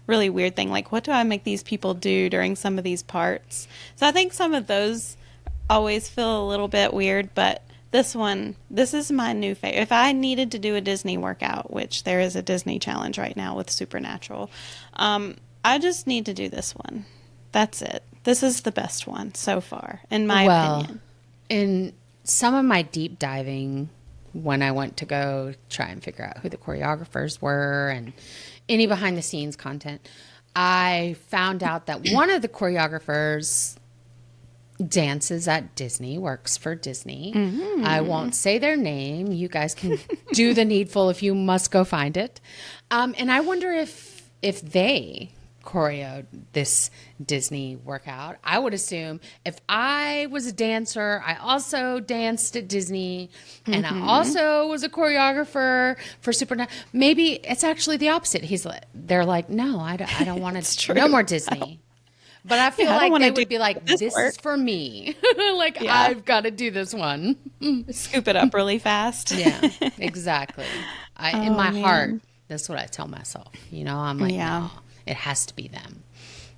really weird thing. Like, what do I make these people do during some of these parts? So I think some of those always feel a little bit weird, but this is my new favorite. If I needed to do a Disney workout, which there is a Disney challenge right now with Supernatural, I just need to do this one. That's it. This is the best one so far, in my opinion. In some of my deep diving, when I went to go try and figure out who the choreographers were and any behind the scenes content, I found out that one of the choreographers dances at Disney, works for Disney. I won't say their name. You guys can do the needful if you must go find it. And I wonder if they choreoed this Disney workout. I would assume if I was a dancer, I also danced at Disney, and I also was a choreographer for Supernatural. Maybe it's actually the opposite. They're like, no, I don't want to. No more Disney. But I feel Yeah, I don't like wanna they do would be like, this this work. is for me. Like, Yeah. I've got to do this one. Scoop it up really fast. Yeah, exactly. In my man. heart, that's what I tell myself. You know, I'm like, Yeah. no, it has to be them.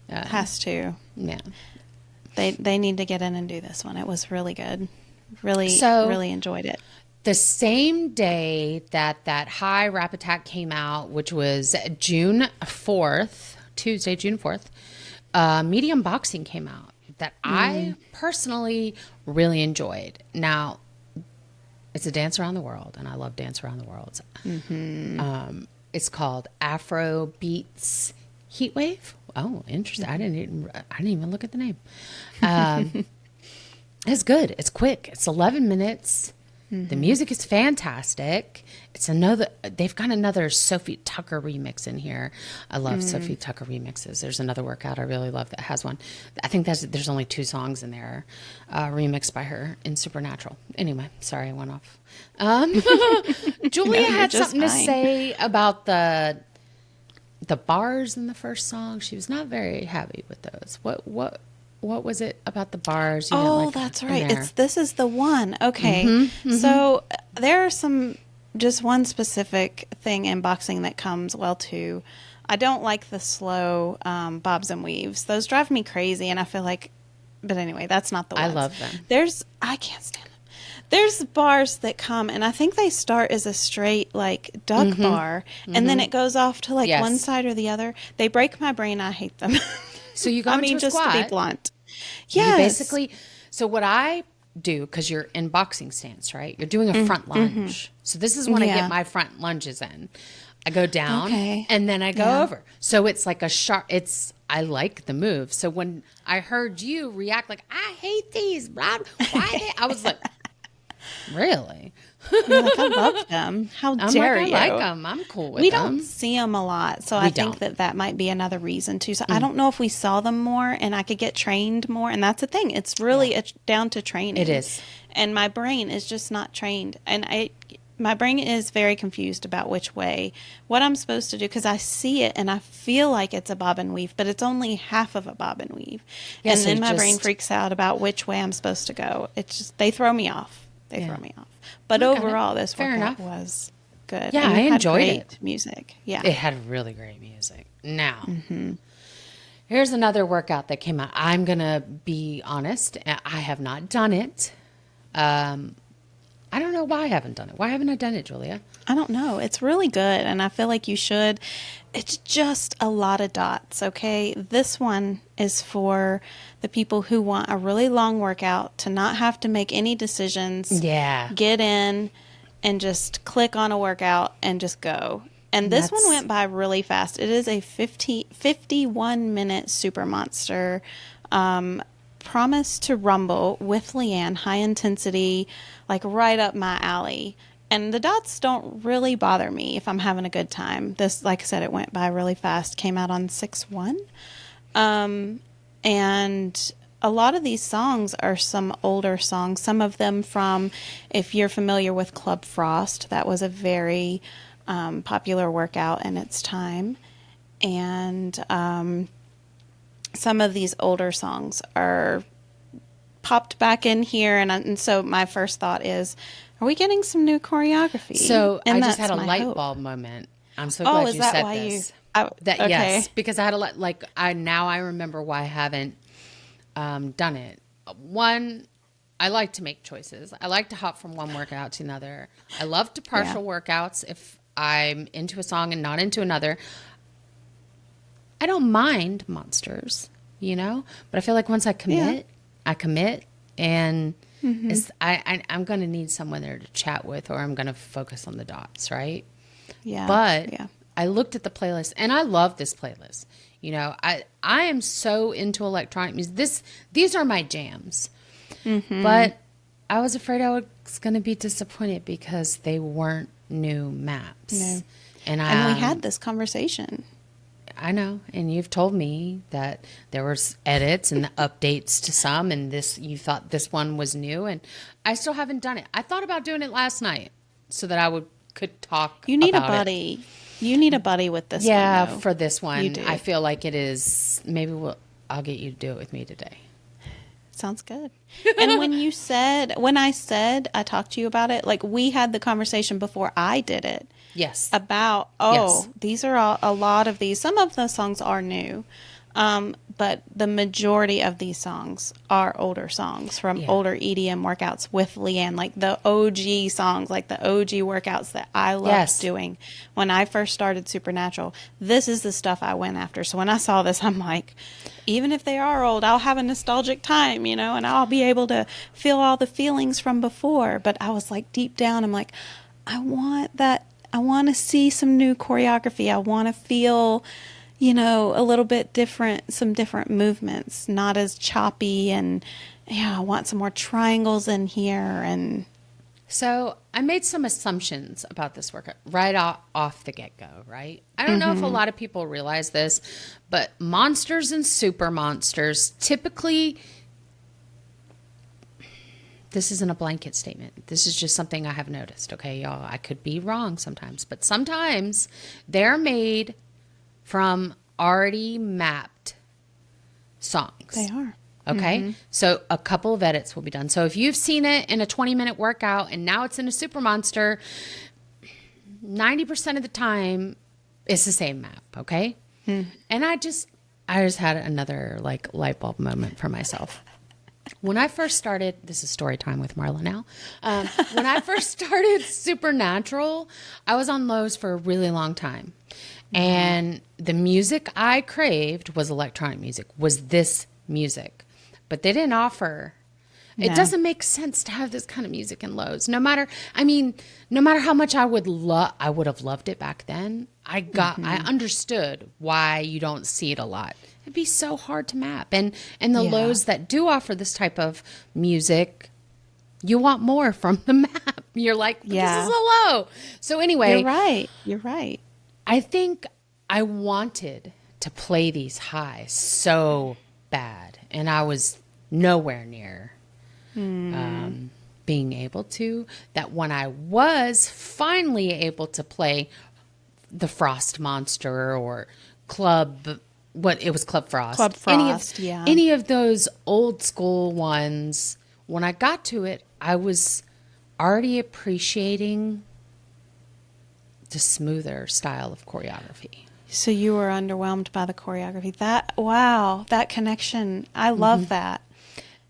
Has to. Yeah. They need to get in and do this one. It was really good. Really, So- really enjoyed it. The same day that High Rap Attack came out, which was June 4th, Tuesday, June 4th, Medium Boxing came out that I personally really enjoyed. Now, it's a Dance Around the World, and I love Dance Around the World. It's called Afro Beats Heatwave. Oh, interesting. I didn't even look at the name. It's good. It's quick. It's 11 minutes. The music is fantastic. They've got another Sophie Tucker remix in here. I love Sophie Tucker remixes. There's another workout I really love that has one. I think there's only 2 songs in there, remixed by her in Supernatural. Anyway, sorry I went off. Julia had something to say about the bars in the first song. She was not very happy with those. What was it about the bars? You didn't like that's in right. there? This is the one. Okay. So there are just one specific thing in boxing that comes well too. I don't like the slow bobs and weaves. Those drive me crazy, and I feel like, but anyway, that's not the ones. I love them. I can't stand them. There's bars that come, and I think they start as a straight like duck bar, and then it goes off to like one side or the other. They break my brain. I hate them. So you go into a just squat. to be blunt. Yes. So what I do, because you're in boxing stance, right? You're doing a front lunge. So this is when I get my front lunges in. I go down and then I go over. So it's like I like the move. So when I heard you react like, I hate these, blah, why? I was like, really? You're like, I love them. How dare you? I like them. I'm cool with them. We don't see them a lot, so I think that might be another reason too. So I don't know if we saw them more and I could get trained more. And that's the thing. It's really down to training. It is. And my brain is just not trained. And my brain is very confused about what I'm supposed to do, because I see it and I feel like it's a bob and weave, but it's only half of a bob and weave. Yeah, and so then my brain freaks out about which way I'm supposed to go. It's just, they throw me off. Throw me off. But overall, this workout was good. Yeah, and I enjoyed it. Music. Yeah. It had really great music. Now, here's another workout that came out. I'm going to be honest. I have not done it. I don't know why I haven't done it. Why haven't I done it, Julia? I don't know. It's really good, and I feel like you should. It's just a lot of dots, okay? This one is for the people who want a really long workout to not have to make any decisions. Yeah. Get in and just click on a workout and just go. And this one went by really fast. It is a 51-minute super monster. Promise to Rumble with Leanne, high intensity, like right up my alley. And the dots don't really bother me if I'm having a good time. This, like I said, it went by really fast. Came out on 6/1. And a lot of these songs are some older songs. Some of them from, if you're familiar with Club Frost, that was a very popular workout in its time. And some of these older songs are popped back in here. And so my first thought is, are we getting some new choreography? So and I just had a light bulb moment. I'm so glad you said this. Okay. Yes, because I had I remember why I haven't done it. One, I like to make choices. I like to hop from one workout to another. I love to partial workouts if I'm into a song and not into another. I don't mind monsters, but I feel like once I commit, and I'm going to need someone there to chat with, or I'm going to focus on the dots, right? Yeah. But I looked at the playlist, and I love this playlist. I am so into electronic music. These are my jams. But I was afraid I was going to be disappointed because they weren't new maps. No. And we had this conversation. I know, and you've told me that there was edits and updates to some, and you thought this one was new, and I still haven't done it. I thought about doing it last night so that I could talk. You need about a buddy. It. You need a buddy with this one. Yeah, though. for this one, You do. I feel like it is. Maybe I'll get you to do it with me today. Sounds good. And when I said I talked to you about it, like we had the conversation before I did it. Yes. About, these are a lot of these. Some of the songs are new. But the majority of these songs are older songs from Yeah. older EDM workouts with Leanne, like the OG songs, like the OG workouts that I loved Yes. doing when I first started Supernatural. This is the stuff I went after. So when I saw this, I'm like, even if they are old, I'll have a nostalgic time, you know, and I'll be able to feel all the feelings from before. But I was like, deep down, I'm like, I want that. I want to see some new choreography. I want to feel, you know, a little bit different, some different movements, not as choppy. And yeah, I want some more triangles in here. And So I made some assumptions about this workout right off the get-go, right? I don't know if a lot of people realize this, but monsters and super monsters typically, this isn't a blanket statement. This is just something I have noticed, okay, y'all? I could be wrong sometimes, but sometimes they're made from already mapped songs. they are. Okay. So a couple of edits will be done. So if you've seen it in a 20-minute workout and now it's in a super monster, 90% of the time it's the same map. Okay. And I just had another like light bulb moment for myself. When I first started, this is story time with Marla now. When I first started Supernatural, I was on lows for a really long time. And the music I craved was electronic music, was this music. But they didn't offer. It No. doesn't make sense to have this kind of music in lows. No matter how much I would have loved it back then. I understood why you don't see it a lot. It'd be so hard to map. And the Yeah. lows that do offer this type of music, you want more from the map. You're like, Yeah. this is a low. So anyway, You're right. You're right. I think I wanted to play these highs so bad, and I was nowhere near being able to. That when I was finally able to play the Frost Monster or Club Frost. Club Frost, yeah. Any of those old school ones, when I got to it, I was already appreciating the smoother style of choreography. So you were underwhelmed by the choreography. That connection. I love that.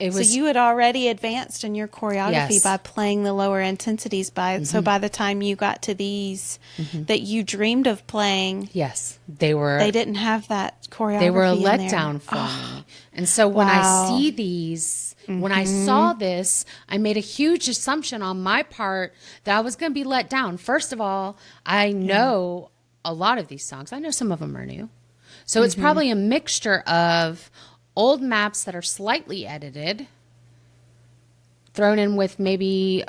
It was So you had already advanced in your choreography Yes. by playing the lower intensities. So by the time you got to these that you dreamed of playing, yes, they didn't have that choreography. they were a in there. letdown for me. And so when Wow. I see these, when I saw this, I made a huge assumption on my part that I was going to be let down. First of all, I know a lot of these songs. I know some of them are new. So it's probably a mixture of old maps that are slightly edited, thrown in with maybe,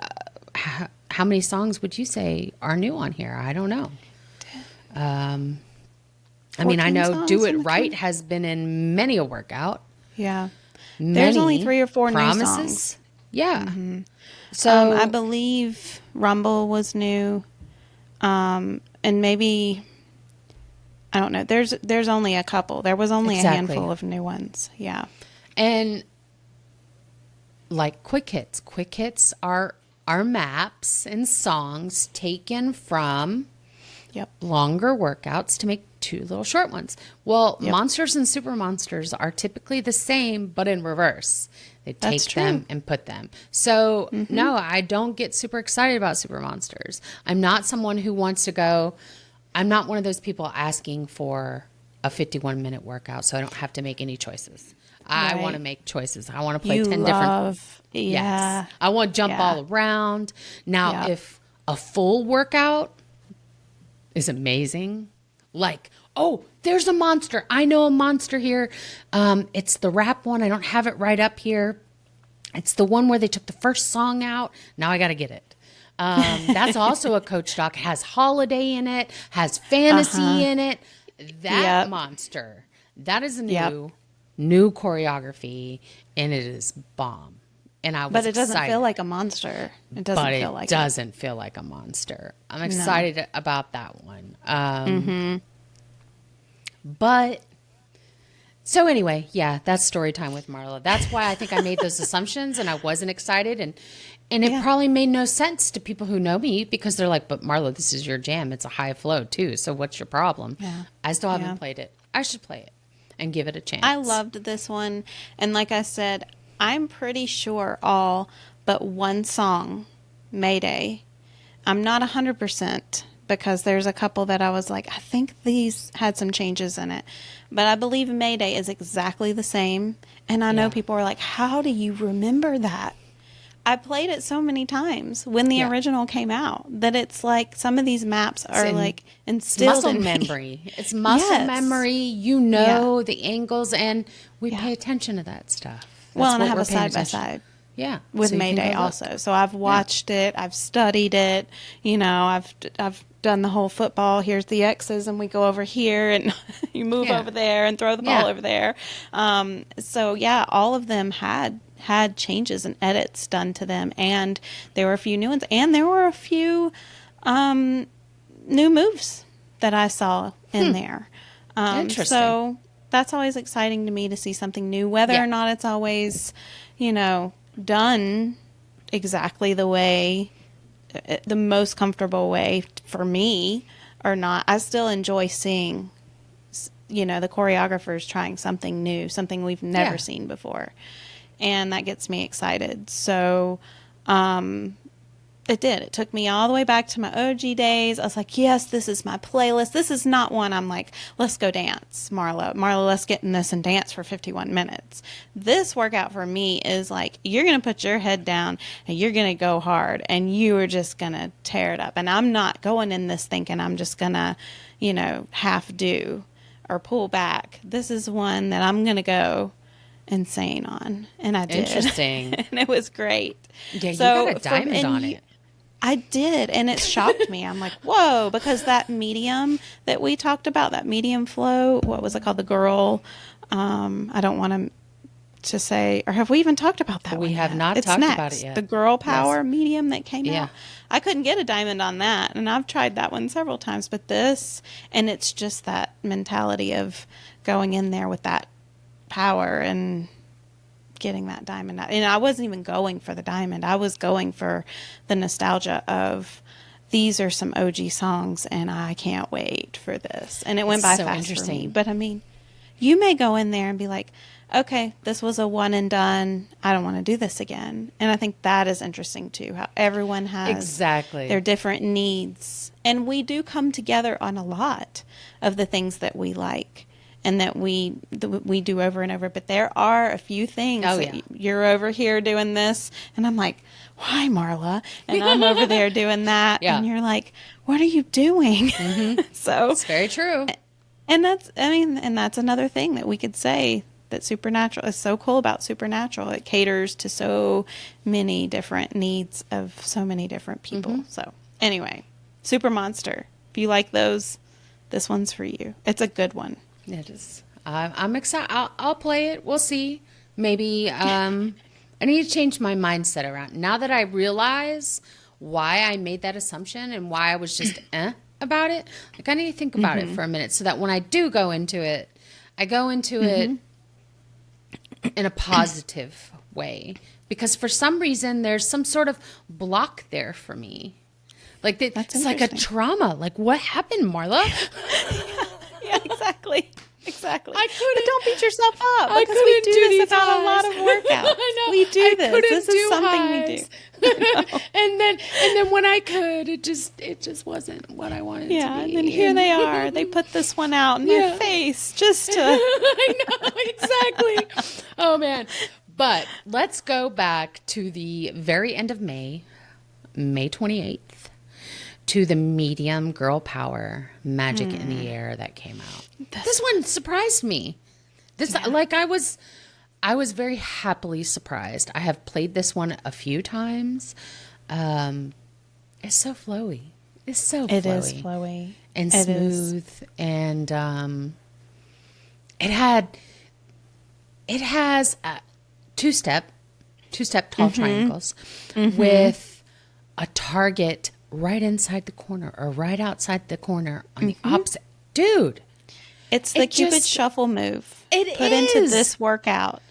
how many songs would you say are new on here? I don't know. I mean, I 14 know songs Do on It the Right track? has been in many a workout. Yeah. There's only Many 3 or 4 new promises. songs. Yeah. So I believe Rumble was new. And maybe, I don't know. There's only a couple. There was only Exactly. a handful of new ones. Yeah. and like quick hits. Quick hits are maps and songs taken from Yep. longer workouts to make 2 little short ones. Well, monsters and super monsters are typically the same, but in reverse. They take That's true. them and put them. So no, I don't get super excited about super monsters. I'm not someone who wants to go. I'm not one of those people asking for a 51-minute workout so I don't have to make any choices. I Right. want to make choices. I want to play You 10 different. love, yeah. Yes. I want to jump Yeah. all around. Now, Yeah. if a full workout is amazing, like, oh, there's a monster. I know a monster here. It's the rap one. I don't have it right up here. It's the one where they took the first song out. Now I got to get it. That's also a coach doc. It has holiday in it, has fantasy in it. That Yep. monster, that is a Yep. new choreography, and it is bomb. And I was But it doesn't excited. feel like a monster. It doesn't But feel it like doesn't feel like a monster. I'm excited about that one. But so anyway, yeah, that's story time with Marla. That's why I think I made those assumptions and I wasn't excited, and it probably made no sense to people who know me because they're like, "But Marla, this is your jam. It's a high flow too. So what's your problem?" Yeah. I still haven't Yeah. played it. I should play it. and give it a chance. I loved this one. And like I said, I'm pretty sure all but one song, Mayday. I'm not 100% because there's a couple that I was like, I think these had some changes in it. But I believe Mayday is exactly the same. And I know people are like, how do you remember that? I played it so many times when the original came out that it's like some of these maps are like instilled muscle in memory. It's muscle memory. You know the angles, and we pay attention to that stuff. Well, and I have a side by side. Yeah, with Mayday also. So I've watched it, I've studied it. You know, I've done the whole football. Here's the X's, and we go over here, and you move over there and throw the ball over there. So yeah, all of them had changes and edits done to them, and there were a few new ones, and there were a few new moves that I saw in there. Interesting. So that's always exciting to me to see something new, whether or not it's always, you know, done exactly the way, the most comfortable way for me or not. I still enjoy seeing, you know, the choreographers trying something new, something we've never seen before. And that gets me excited. So, it did. It took me all the way back to my OG days. I was like, yes, this is my playlist. This is not one I'm like, let's go dance, Marla. Marla, let's get in this and dance for 51 minutes. This workout for me is like, you're going to put your head down and you're going to go hard and you are just going to tear it up. And I'm not going in this thinking I'm just going to, you know, half do or pull back. This is one that I'm going to go insane on. And I did. Interesting. And it was great. Yeah, so you got a diamond on it. I did, and it shocked me. I'm like, whoa, because that medium that we talked about, that medium flow, what was it called? The girl, I don't want to say, or have we even talked about that We one have yet? not It's talked next. about it yet. The girl power medium that came Yeah. out. I couldn't get a diamond on that, and I've tried that one several times, but this, and it's just that mentality of going in there with that power and getting that diamond out. And I wasn't even going for the diamond. I was going for the nostalgia of these are some OG songs and I can't wait for this. And it went by fast for me. But I mean, you may go in there and be like, okay, this was a one and done. I don't want to do this again. And I think that is interesting too, how everyone has their different needs. And we do come together on a lot of the things that we like. And that we do over and over. But there are a few things that you're over here doing this. And I'm like, why, Marla? And I'm over there doing that. And you're like, what are you doing? So it's very true. And that's another thing that we could say that Supernatural is so cool about Supernatural. It caters to so many different needs of so many different people. So anyway, Super Monster. If you like those, this one's for you. It's a good one. It is. I'm excited. I'll play it. We'll see. Maybe I need to change my mindset around. Now that I realize why I made that assumption and why I was just about it, like I need to think about it for a minute so that when I do go into it, I go into it in a positive way. Because for some reason, there's some sort of block there for me. Like it's like a trauma. Like, what happened, Marla? Yeah, exactly. Exactly. I couldn't. But don't beat yourself up because we do this about a lot of workouts. I know. We do this. This is something we do. and then when I could, it just wasn't what I wanted to be. Yeah, and then here they are. They put this one out in my face just to. I know, exactly. Oh man. But let's go back to the very end of May 28th. To the medium girl power Magic in the Air that came out. This one surprised me. I was very happily surprised. I have played this one a few times. It's so flowy. It's so flowy. It is flowy and smooth, and it has two-step tall triangles with a target right inside the corner or right outside the corner on the opposite. Dude. It's the Cupid shuffle move. Put into this workout.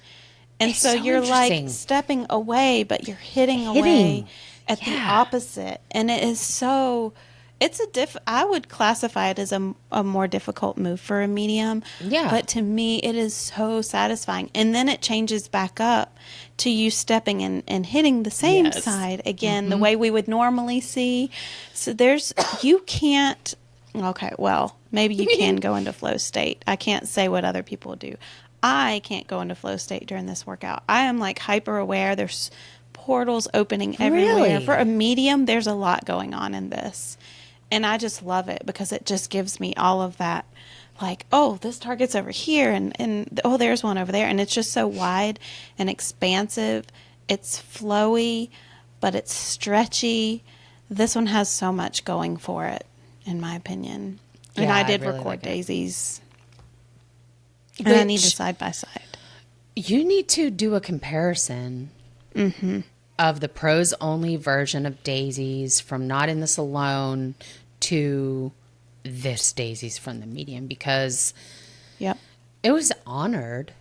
And so you're like stepping away, but you're hitting away at the opposite. And it is so, It's I would classify it as a more difficult move for a medium. Yeah. But to me, it is so satisfying. And then it changes back up to you stepping and hitting the same Yes. side again, the way we would normally see. So you can't, okay, well, maybe you can go into flow state. I can't say what other people do. I can't go into flow state during this workout. I am like hyper aware. There's portals opening everywhere. Really? For a medium, there's a lot going on in this. And I just love it because it just gives me all of that, like, oh, this target's over here, and oh, there's one over there. And it's just so wide and expansive. It's flowy, but it's stretchy. This one has so much going for it, in my opinion. And Yeah, I I did really record like it. daisies. And I need a Which- side by side. You need to do a comparison of the prose only version of daisies from Not in This Alone to this daisies from the medium, because Yep. it was honored.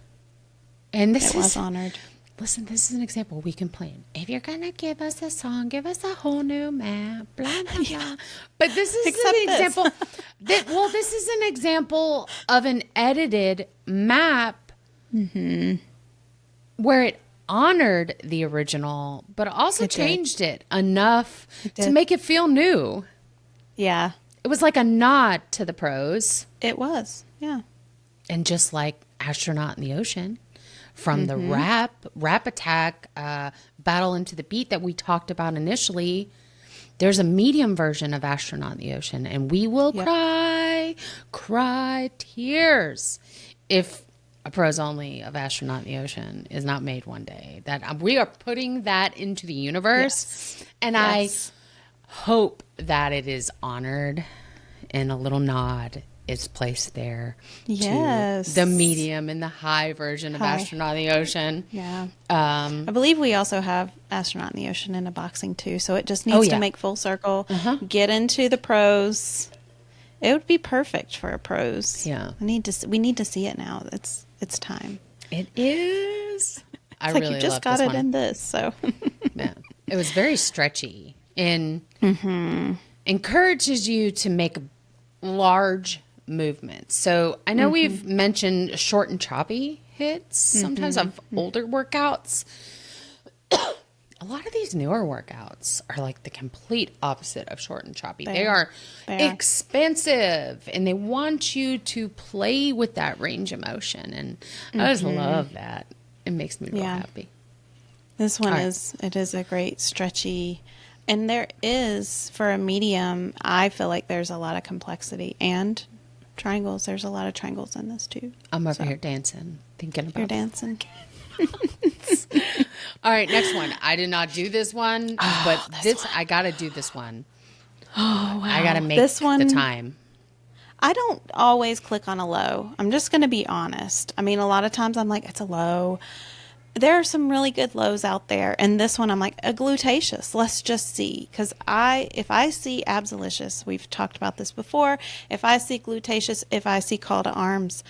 And this It was is honored. Listen, this is an example we can plan. If you're gonna give us a song, give us a whole new map, blah blah blah. But this is Except an this. example this is an example of an edited map where it honored the original, but also It did. changed it enough to did. make it feel new. Yeah, It was like a nod to the prose, it was. Yeah. and just like Astronaut in the Ocean, from the rap attack, battle into the beat that we talked about initially, there's a medium version of Astronaut in the Ocean, and we will cry tears if a prose only of Astronaut in the Ocean is not made one day. That we are putting that into the universe, Yes. and Yes. I hope that it is honored and a little nod is placed there Yes. to the medium and the high version of High. Astronaut in the Ocean. Yeah. I believe we also have Astronaut in the Ocean in a boxing too, so it just needs Oh, yeah. to make full circle, get into the pros. It would be perfect for a pros. Yeah. We need to see it now. It's time. It is. I It's like really you just love got this it one. in this, so Yeah. It was very stretchy and encourages you to make large movements. So I know we've mentioned short and choppy hits sometimes of older workouts. A lot of these newer workouts are like the complete opposite of short and choppy. They are They are. expensive, and they want you to play with that range of motion. And I just love that. It makes me real Yeah. happy. this one All right. is a great stretchy, and there is, for a medium, I feel like there's a lot of complexity and triangles. There's a lot of triangles in this too. I'm over here dancing, thinking about You're dancing. All right, next one. I did not do this one, but I got to do this one. Oh, wow. I got to make this one, the time. I don't always click on a low. I'm just going to be honest. I mean, a lot of times I'm like, it's a low. There are some really good lows out there. And this one, I'm like, a glutaceous. Let's just see. Because if I see absolutious, we've talked about this before. If I see glutaceous, if I see call to arms,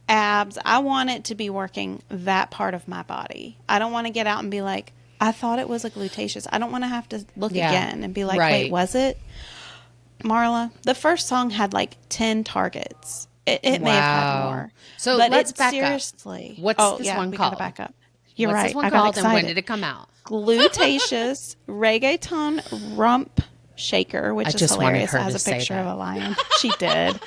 abs, I want it to be working that part of my body. I don't want to get out and be like, I thought it was a glutaceous. I don't want to have to look Yeah. again and be like, Right. wait, was it? Marla, the first song had like 10 targets. It may have had Wow. more. So but let's it back up. seriously. What's oh, this yeah, one we gotta called? back up. You're What's right. this one I got called, and when excited. did it come out? Glutaceous reggaeton rump shaker, which I is just wanted hilarious. her It has to a say picture that. of a lion. She did.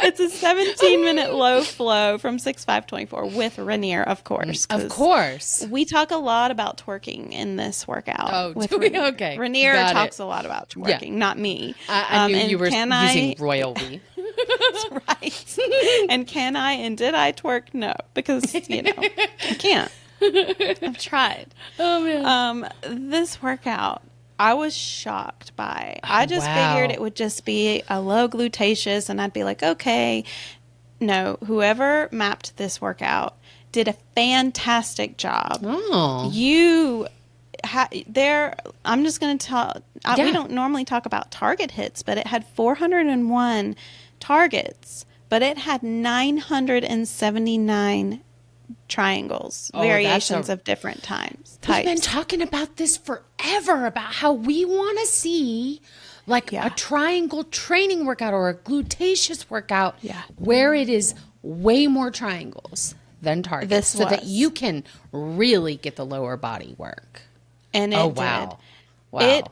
It's a 17-minute low flow from 6/5/24 with Rainier, of course. Of 'cause course. We talk a lot about twerking in this workout. Oh, with do we? Rainier. Okay. Rainier Got talks it. a lot about Yeah. twerking, not me. I knew and you were can using royal we. Right. And can I and did I twerk? No, because, I can't. I've tried. Oh, man. This workout, I was shocked by. I just wow. figured it would just be a low glutaceous, and I'd be like, okay. No, whoever mapped this workout did a fantastic job. Oh. I'm just going to tell. Yeah. We don't normally talk about target hits, but it had 401 targets, but it had 979 triangles, Oh, variations of different We've been types. talking about this forever, about how we want to see like a Yeah. triangle training workout or a glutacious workout Yeah. where it is way more triangles than targets This so that was. you can really get the lower body work. And Oh, it did. wow. Wow. It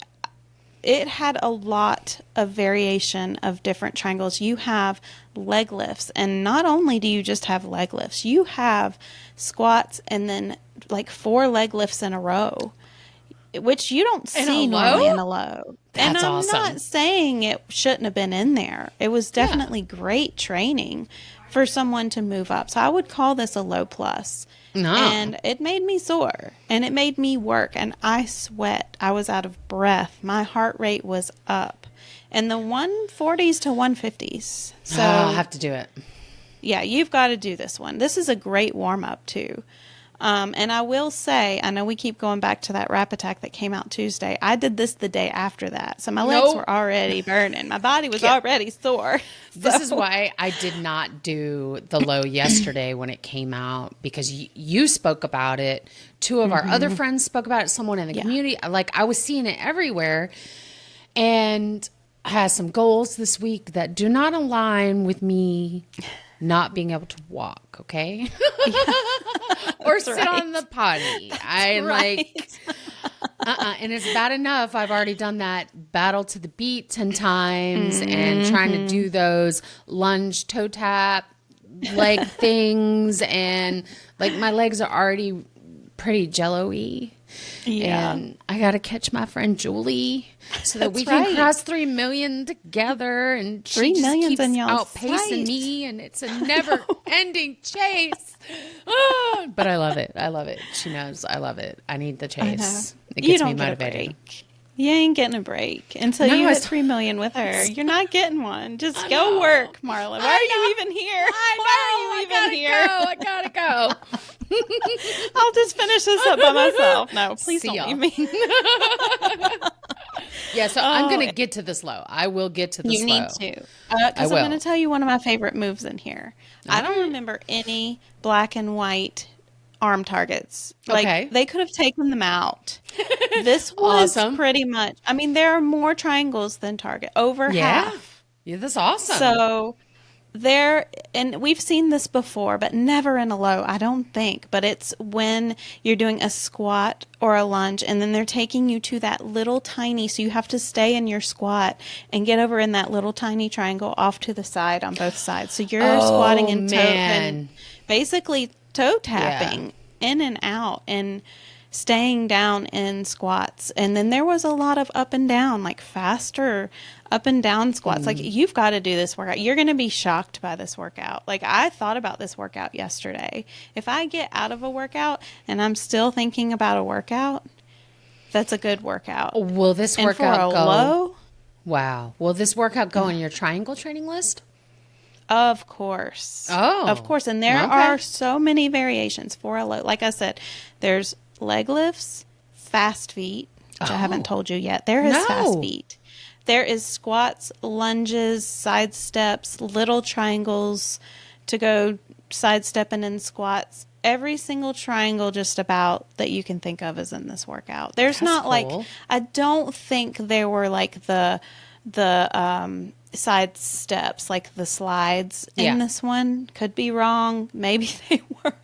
it had a lot of variation of different triangles. You have leg lifts, and not only do you just have leg lifts, you have squats and then like 4 leg lifts in a row, which you don't In a see low? normally in a low. And That's I'm awesome. not saying it shouldn't have been in there. It was Yeah. definitely great training for someone to move up. So I would call this a low plus. No. And it made me sore and it made me work and I sweat. I was out of breath. My heart rate was up in the 140s to 150s. So I'll have to do it. yeah, you've got to do this one. This is a great warm up too. And I will say, I know we keep going back to that rap attack that came out Tuesday. I did this the day after that. So my legs Nope. were already burning. My body was Yeah. already sore. This is So- why I did not do the low yesterday when it came out because you spoke about it. 2 of our other friends spoke about it. Someone in the community. Like I was seeing it everywhere. And I had some goals this week that do not align with me not being able to walk, okay? Or sit right. on the potty. I right. like and it's bad enough. I've already done that battle to the beat 10 times and trying to do those lunge toe tap leg things. And like my legs are already pretty jello-y. Yeah. And I got to catch my friend Julie so that we That's can right. cross 3 million together. And she 3 just million's keeps in y'all's outpacing sight. me. And it's a never ending chase. Ah, but I love it. I love it. She knows I love it. I need the I know. chase. It You gets me don't get a motivated. break. You ain't getting a break until No, you hit it's- 3 million with her. You're not getting one. Just go work, Marla. Why are you even here? Why are you even here? I gotta go. I'll just finish this up by myself. No, please See don't y'all. leave me. Yeah, so I'm gonna get to this low. I will get to this You low. need to. Because I I'm going will. to tell you one of my favorite moves in here. I don't remember any black and white arm targets. Like, Okay. they could have taken them out. This was Awesome. pretty much, I mean, there are more triangles than target, over Yeah. half. Yeah, that's awesome. So there, and we've seen this before, but never in a low, I don't think. But it's when you're doing a squat or a lunge, and then they're taking you to that little tiny, so you have to stay in your squat and get over in that little tiny triangle off to the side on both sides. So you're squatting and man. basically toe tapping in and out and staying down in squats. And then there was a lot of up and down, like faster up and down squats. Like, you've got to do this workout. You're going to be shocked by this workout. Like, I thought about this workout yesterday. If I get out of a workout and I'm still thinking about a workout, that's a good workout. Will this And for workout a go? low, Wow. Will this workout go on your triangle training list? of course. Oh, Of course. And there okay. are so many variations for a low. Like I said, there's leg lifts, fast feet, which I haven't told you yet. There is No. fast feet. There is squats, lunges, side steps, little triangles to go sidestepping in squats. Every single triangle just about that you can think of is in this workout. There's That's not like, cool. I don't think there were like the side steps, like the slides Yeah. in this one. Could be wrong. Maybe they were.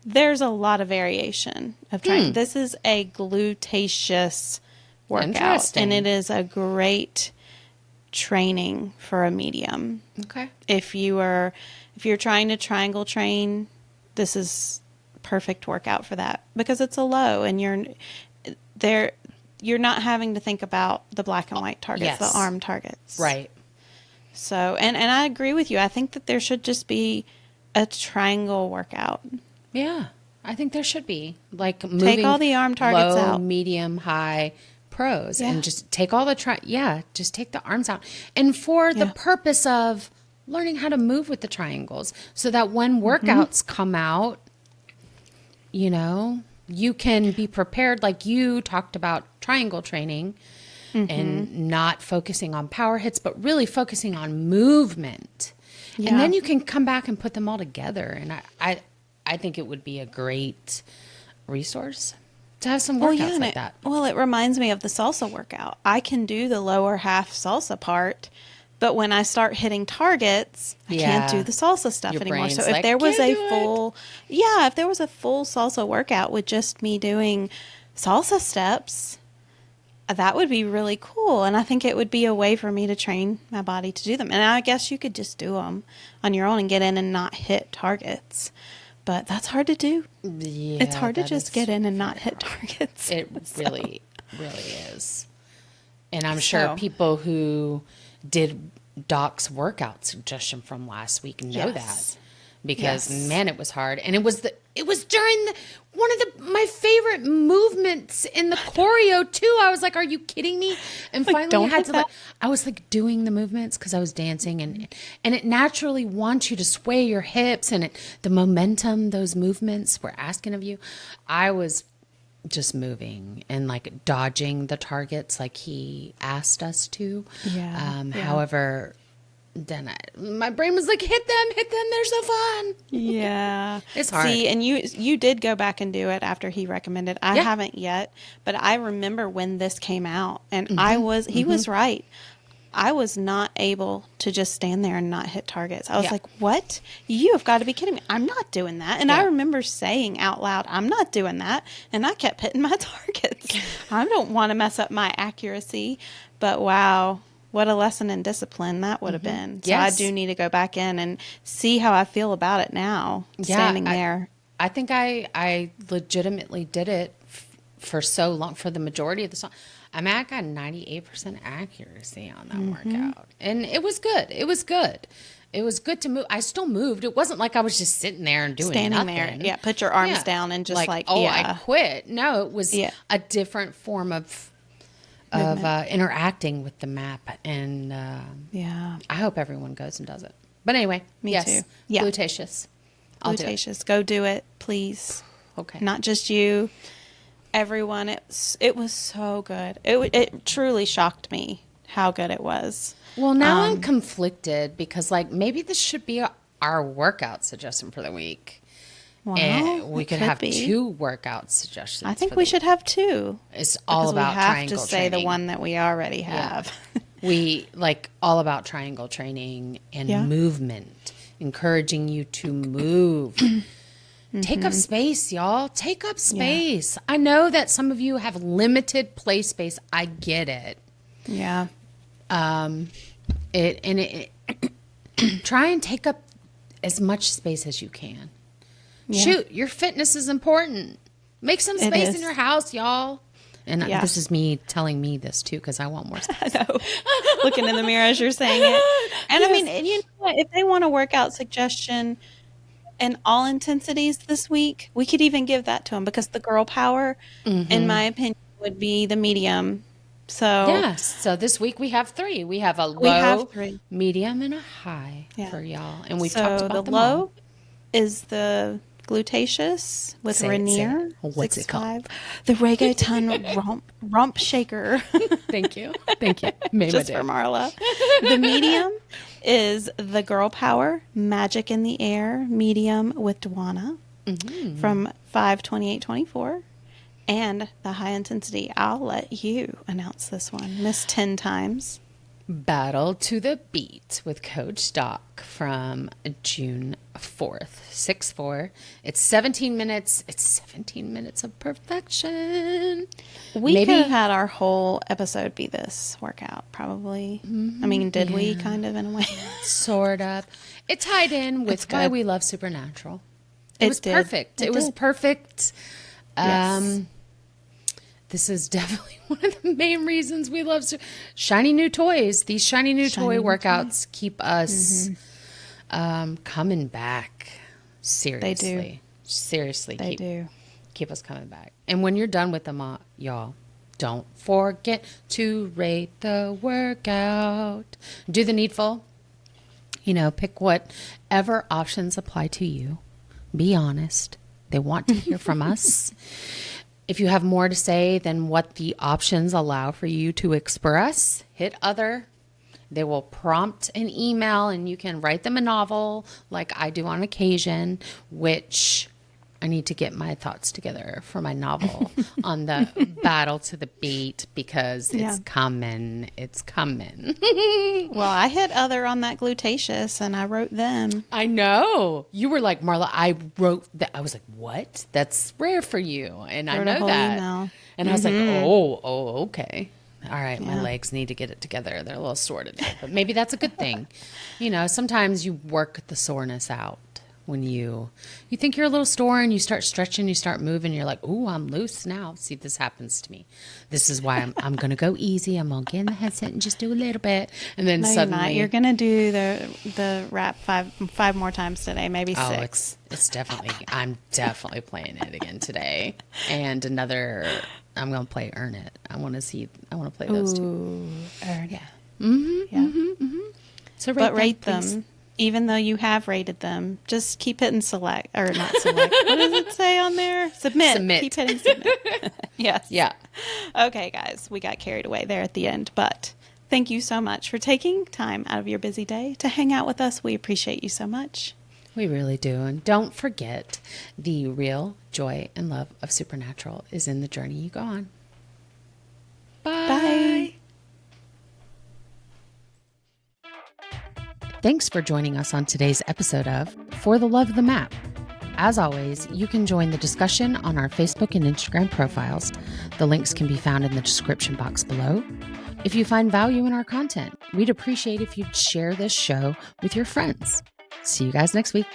There's a lot of variation of trying. This is a glutacious workout, Interesting. and it is a great training for a medium. Okay. If you're trying to triangle train, this is perfect workout for that because it's a low, and you're not having to think about the black and white targets, Yes. the arm targets. Right. So, and I agree with you. I think that there should just be a triangle workout. Yeah. I think there should be like moving all the arm targets low, out. medium, high pros, Yeah. and just take all the just take the arms out, and for the Yeah. purpose of learning how to move with the triangles, so that when Mm-hmm. workouts come out, you can be prepared. Like you talked about triangle training. Mm-hmm. And not focusing on power hits, but really focusing on movement. Yeah. And then you can come back and put them all together. And I think it would be a great resource to have some Well, workouts yeah, and like that. well, it reminds me of the salsa workout. I can do the lower half salsa part, but when I start hitting targets, I can't do Yeah. the salsa stuff Your anymore. So brain's if like, there was "Can't a do it." full, yeah, if there was a full salsa workout with just me doing salsa steps, that would be really cool. And I think it would be a way for me to train my body to do them. And I guess you could just do them on your own and get in and not hit targets. But that's hard to do. Yeah, It's hard to that just is get in and not very hit hard. targets. It So, really, really is. And I'm sure so, people who did Doc's workout suggestion from last week know that, yes. because Yes. man, it was hard, and it was during one of my favorite movements in the choreo too. I was like, "Are you kidding me?" And Like, finally, don't I had hit to that. I was like doing the movements because I was dancing, and it naturally wants you to sway your hips, and the momentum those movements were asking of you. I was just moving and like dodging the targets like he asked us to. Yeah, yeah. However, then my brain was like, hit them, they're so fun. Yeah. It's hard. See, and you did go back and do it after he recommended. I Yeah. haven't yet, but I remember when this came out, and Mm-hmm. he was right. I was not able to just stand there and not hit targets. I was Yeah. like, "What? You have got to be kidding me. I'm not doing that." And I Yeah. remember saying out loud, "I'm not doing that." And I kept hitting my targets. I don't want to mess up my accuracy, but wow, what a lesson in discipline that would have been. So I Yes. do need to go back in and see how I feel about it now, standing there. I think I legitimately did it for so long, for the majority of the song. I mean, I got 98% accuracy on that workout, and it was good. It was good. It was good to move. I still moved. It wasn't like I was just sitting there and doing Standing nothing. there. Yeah, put your arms Yeah. down and just like, oh, yeah. I quit. No, it was Yeah. a different form of Movement. interacting with the map, and Yeah. I hope everyone goes and does it. But anyway, Me yes, too. Yeah. Glutacious. I'll do it. Glutacious. Go do it, please. Okay. Not just you, everyone. It was so good. It truly shocked me how good it was. Well, now I'm conflicted because, like, maybe this should be our workout suggestion for the week. Wow, And we it could could have be. 2 workout suggestions. I think for we the should week. have 2. It's all Because about we have triangle to say training. the one that we already Yeah. have. We like all about triangle training and Yeah. movement, encouraging you to move. Take up space, y'all. Take up space. I know that some of you have limited play space. I get it. Yeah. Try and take up as much space as you can. Yeah. Shoot, your fitness is important. Make some It space is. in your house, y'all. And Yeah. this is me telling me this too, because I want more space. I know. Looking in the mirror as you're saying it. And I mean, and you know what? If they want a workout suggestion and all intensities this week, we could even give that to them because the girl power, in my opinion, would be the medium. So Yes. So this week we have 3. We have a low, We have 3. medium, and a high Yeah. for y'all. And we've so talked about the them low all. is the glutacious with Say it, say Rainier. it. What's it called? 6'5". The reggaeton rump shaker. Thank you. Thank you. Made my Just day. for Marla. The medium is the girl power magic in the air medium with Dwana from 5/28/24. And the high intensity, I'll let you announce this one. Miss 10 times. Battle to the Beat with Coach Doc from June 4th, 6/4. It's 17 minutes. It's 17 minutes of perfection. We Maybe- could have had our whole episode be this workout, probably. I mean, did we kind of in a way? Sort of. It tied in with It's why good. we love Supernatural. It was did. perfect. It It was did. perfect. Yes. This is definitely one of the main reasons we love shiny new toys. These shiny new toy new workouts keep us coming back. Seriously. Seriously. They do. Keep us coming back. And when you're done with them, y'all, don't forget to rate the workout. Do the needful. You know, pick whatever options apply to you. Be honest. They want to hear from us. If you have more to say than what the options allow for you to express, hit other. They will prompt an email and you can write them a novel like I do on occasion, which I need to get my thoughts together for my novel on the battle to the beat because it's coming. It's coming. Well, I hit other on that glutacious and I wrote them. I know. You were like, Marla, I wrote that. I was like, what? That's rare for you. And I Wrote a know whole that. email. And I was like, oh, okay. All right, my legs need to get it together. They're a little sore today, but maybe that's a good thing. You know, sometimes you work the soreness out when you think you're a little sore and you start stretching, you start moving, you're like, ooh, I'm loose now. See, this happens to me. This is why I'm going to go easy. I'm going to get in the headset and just do a little bit. And then No, suddenly. you're going to do the rap five more times today, maybe six. It's definitely, I'm definitely playing it again today. And another, I'm going to play Earn It. I want to play those two. Earn Yeah. So rate them. Even though you have rated them, just keep hitting select, or not select. What does it say on there? Submit. Keep hitting submit. Yes. Yeah. Okay, guys, we got carried away there at the end, but thank you so much for taking time out of your busy day to hang out with us. We appreciate you so much. We really do. And don't forget, the real joy and love of Supernatural is in the journey you go on. Bye. Bye. Thanks for joining us on today's episode of For the Love of the Map. As always, you can join the discussion on our Facebook and Instagram profiles. The links can be found in the description box below. If you find value in our content, we'd appreciate if you'd share this show with your friends. See you guys next week.